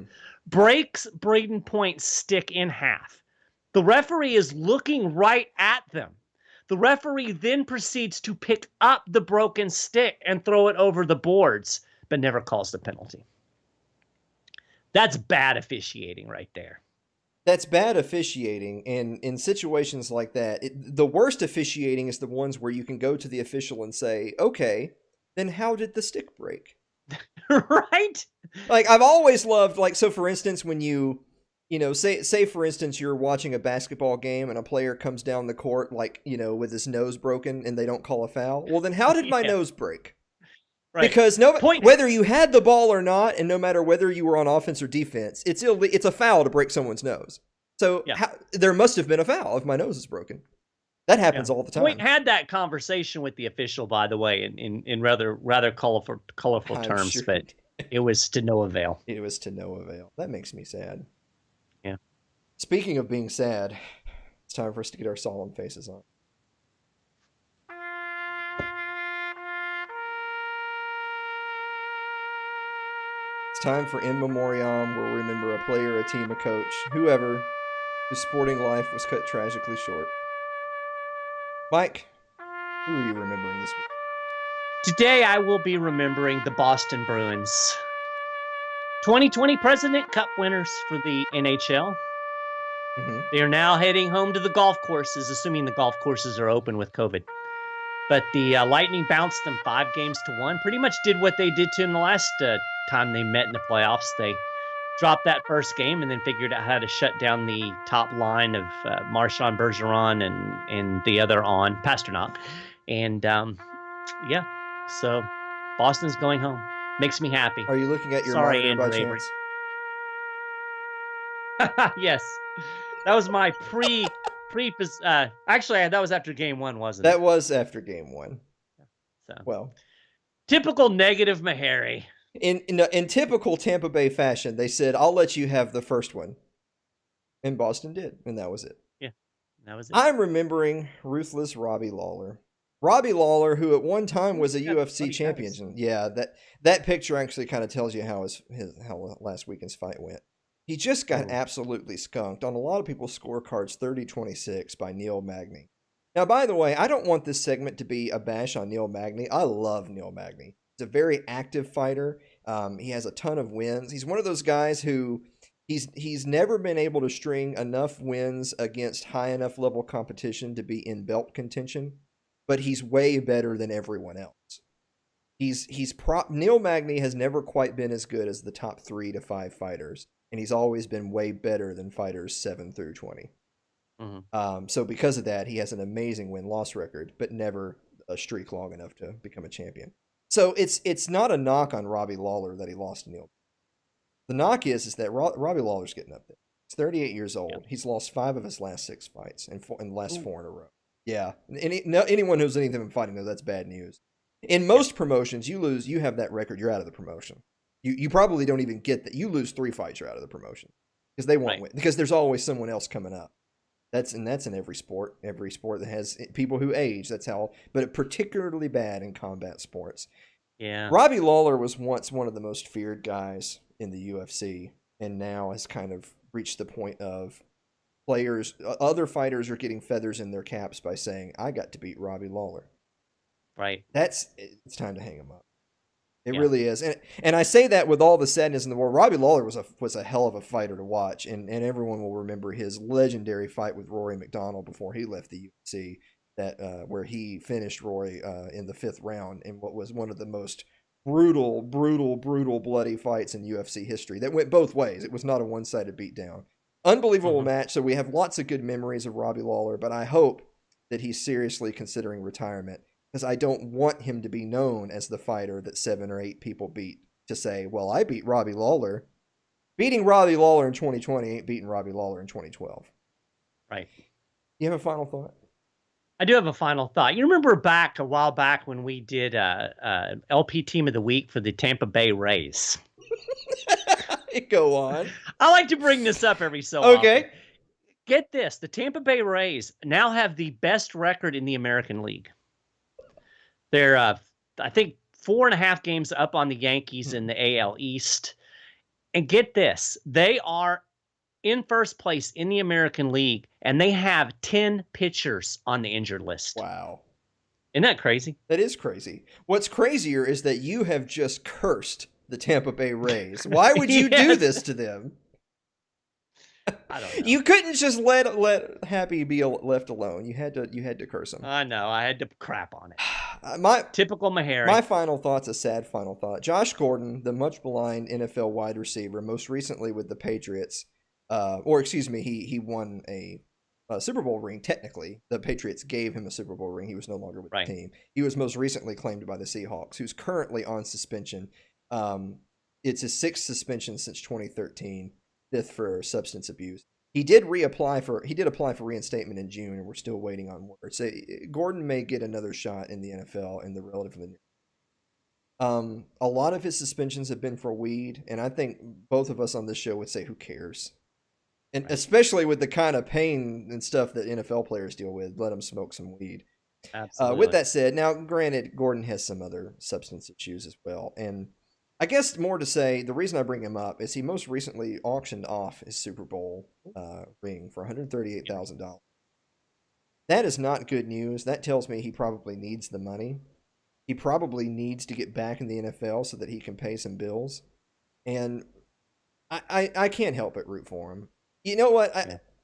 Breaks Braden Point's stick in half. The referee is looking right at them. The referee then proceeds to pick up the broken stick and throw it over the boards, but never calls the penalty. That's bad officiating right there. That's bad officiating, and in situations like that, the worst officiating is the ones where you can go to the official and say, okay, then how did the stick break? Right? Like, I've always loved, like, so for instance, when you know, say for instance, you're watching a basketball game and a player comes down the court, like, you know, with his nose broken and they don't call a foul. Well, then how did my nose break? Right. Because whether you had the ball or not, and no matter whether you were on offense or defense, it's a foul to break someone's nose. So there must have been a foul if my nose is broken. That happens all the time. Point had that conversation with the official, by the way, in rather colorful terms, sure. But it was to no avail. It was to no avail. That makes me sad. Yeah. Speaking of being sad, it's time for us to get our solemn faces on. It's time for In Memoriam, where we remember a player, a team, a coach, whoever, whose sporting life was cut tragically short. Mike, who are you remembering this week? Today I will be remembering the Boston Bruins. 2020 President Cup winners for the NHL. They are now heading home to the golf courses, assuming the golf courses are open with COVID. But the Lightning bounced them 5-1. Pretty much did what they did to them the last time they met in the playoffs. They dropped that first game and then figured out how to shut down the top line of Marchand, Bergeron, and the other on Pasternak. And so Boston's going home. Makes me happy. Are you looking at your monitor by chance? Yes, that was my actually, that was after game one, wasn't it? That was after game one. So, well, typical negative Maharrey. In typical Tampa Bay fashion, they said, "I'll let you have the first one," and Boston did, and that was it. Yeah, that was it. I'm remembering ruthless Robbie Lawler. Robbie Lawler, who at one time was a UFC champion. Nice. Yeah, that picture actually kind of tells you how how last weekend's fight went. He just got absolutely skunked on a lot of people's scorecards, 30-26 by Neil Magny. Now, by the way, I don't want this segment to be a bash on Neil Magny. I love Neil Magny. He's a very active fighter. He has a ton of wins. He's one of those guys who he's never been able to string enough wins against high enough level competition to be in belt contention, but he's way better than everyone else. Neil Magny has never quite been as good as the top 3 to 5 fighters. And he's always been way better than fighters 7 through 20. So because of that, he has an amazing win-loss record, but never a streak long enough to become a champion. So it's not a knock on Robbie Lawler that he lost to Neil. The knock is that Robbie Lawler's getting up there. He's 38 years old. Yep. He's lost 5 of his last 6 fights and the last 4 in a row. Yeah. Anyone who's anything in fighting knows that's bad news. In most promotions, you have that record, you're out of the promotion. You probably don't even get that. You lose 3 fights, you're out of the promotion. Because they won't win. Because there's always someone else coming up. That's in every sport. Every sport that has people who age. That's how. But particularly bad in combat sports. Yeah. Robbie Lawler was once one of the most feared guys in the UFC, and now has kind of reached the point of other fighters are getting feathers in their caps by saying, "I got to beat Robbie Lawler." Right. It's time to hang him up. It really is, and I say that with all the sadness in the world. Robbie Lawler was a hell of a fighter to watch, and everyone will remember his legendary fight with Rory McDonald before he left the UFC. Where he finished Rory in the 5th round in what was one of the most brutal, bloody fights in UFC history. That went both ways. It was not a one-sided beatdown. Unbelievable match. So we have lots of good memories of Robbie Lawler, but I hope that he's seriously considering retirement. Because I don't want him to be known as the fighter that 7 or 8 people beat to say, well, I beat Robbie Lawler. Beating Robbie Lawler in 2020 ain't beating Robbie Lawler in 2012. Right. You have a final thought? I do have a final thought. You remember a while back when we did LP Team of the Week for the Tampa Bay Rays? Go on. I like to bring this up every so often. Okay. Get this. The Tampa Bay Rays now have the best record in the American League. They're, I think, 4.5 games up on the Yankees in the AL East. And get this. They are in first place in the American League, and they have 10 pitchers on the injured list. Wow. Isn't that crazy? That is crazy. What's crazier is that you have just cursed the Tampa Bay Rays. Why would you do this to them? I don't know. You couldn't just let Happy be left alone. You had to curse him. I know. I had to crap on it. Typical Maharrey. My final thought's a sad final thought. Josh Gordon, the much maligned NFL wide receiver, most recently with the Patriots, he won a Super Bowl ring. Technically, the Patriots gave him a Super Bowl ring. He was no longer with the team. He was most recently claimed by the Seahawks, who's currently on suspension. It's his 6th suspension since 2013. 5th for substance abuse. He did apply for reinstatement in June, and we're still waiting on word. So Gordon may get another shot in the NFL in the relatively near. A lot of his suspensions have been for weed, and I think both of us on this show would say, who cares? And especially with the kind of pain and stuff that NFL players deal with, let them smoke some weed. Absolutely. With that said, now granted, Gordon has some other substance issues as well, and I guess more to say, the reason I bring him up is he most recently auctioned off his Super Bowl ring for $138,000. That is not good news. That tells me he probably needs the money. He probably needs to get back in the NFL so that he can pay some bills. And I can't help but root for him. You know what?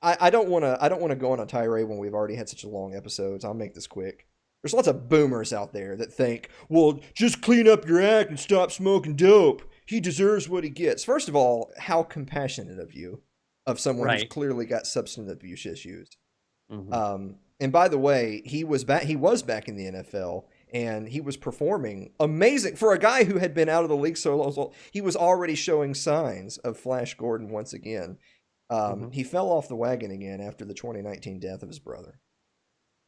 I don't want to go on a tirade when we've already had such a long episodes. I'll make this quick. There's lots of boomers out there that think, well, just clean up your act and stop smoking dope. He deserves what he gets. First of all, how compassionate of you, of someone who's clearly got substance abuse issues. Mm-hmm. And by the way, he was back in the NFL, and he was performing amazing. For a guy who had been out of the league so long, he was already showing signs of Flash Gordon once again. He fell off the wagon again after the 2019 death of his brother.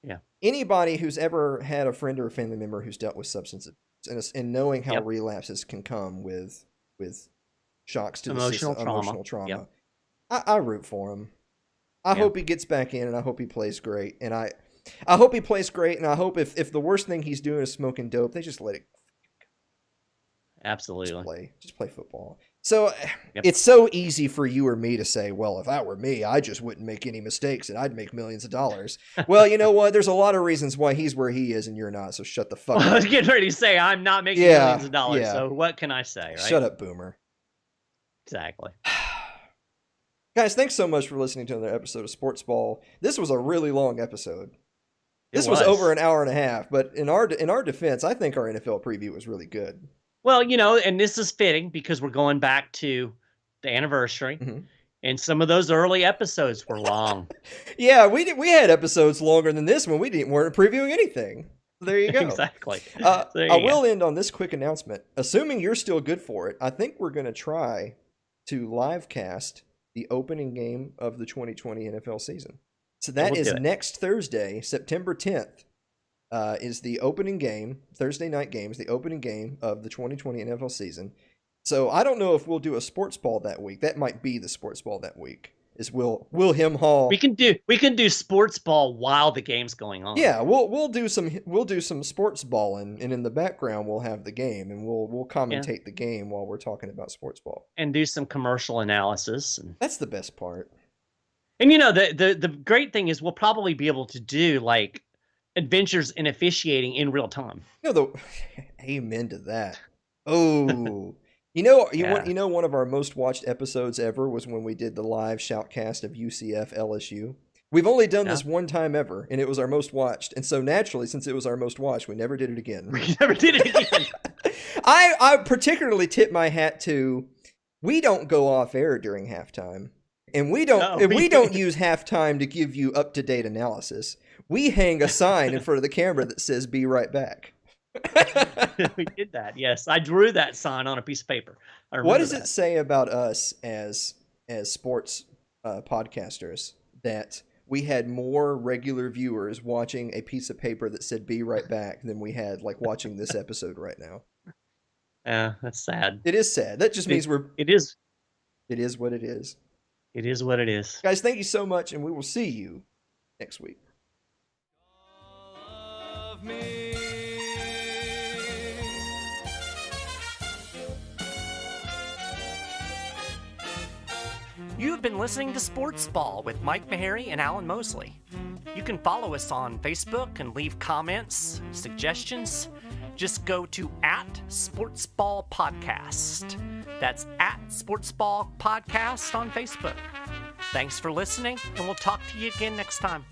Yeah. Anybody who's ever had a friend or a family member who's dealt with substance abuse and knowing how relapses can come with shocks to emotional trauma. I root for him. I hope he gets back in, and I hope he plays great. And I hope he plays great, and I hope if the worst thing he's doing is smoking dope, they just let it go. Absolutely. Just play football. So it's so easy for you or me to say, well, if that were me, I just wouldn't make any mistakes and I'd make millions of dollars. Well, you know what? There's a lot of reasons why he's where he is and you're not. So shut the fuck up. I was getting ready to say I'm not making millions of dollars. Yeah. So what can I say, right? Shut up, boomer. Exactly. Guys, thanks so much for listening to another episode of SportsBall. This was a really long episode. This was over an hour and a half, but in our defense, I think our NFL preview was really good. Well, and this is fitting because we're going back to the anniversary, and some of those early episodes were long. Yeah, we had episodes longer than this one. We weren't previewing anything. There you go. Exactly. I will end on this quick announcement. Assuming you're still good for it, I think we're going to try to live cast the opening game of the 2020 NFL season. So that is next Thursday, September 10th, is the opening game, Thursday night game is the opening game of the 2020 NFL season. So I don't know if we'll do a sports ball that week. That might be the sports ball that week. Is Wilhelm Hall? We can do sports ball while the game's going on. Yeah, we'll do some sports balling, and in the background we'll have the game, and we'll commentate the game while we're talking about sports ball and do some commercial analysis. That's the best part. And the great thing is we'll probably be able to do like adventures in officiating in real time. Amen to that. Oh. You know, one of our most watched episodes ever was when we did the live shoutcast of UCF LSU. We've only done this one time ever, and it was our most watched. And so naturally, since it was our most watched, we never did it again. I particularly tip my hat to, we don't go off air during halftime, and we don't use halftime to give you up-to-date analysis. We hang a sign in front of the camera that says "Be right back." We did that. Yes, I drew that sign on a piece of paper. What does it say about us as sports podcasters that we had more regular viewers watching a piece of paper that said "Be right back" than we had like watching this episode right now? Yeah, that's sad. It is sad. That just means It is what it is. It is what it is. Guys, thank you so much, and we will see you next week. Love me. You have been listening to Sports Ball with Mike Maharrey and Alan Mosley. You can follow us on Facebook and leave comments, suggestions. Just go to @SportsBall Podcast. That's @SportsBall Podcast on Facebook. Thanks for listening, and we'll talk to you again next time.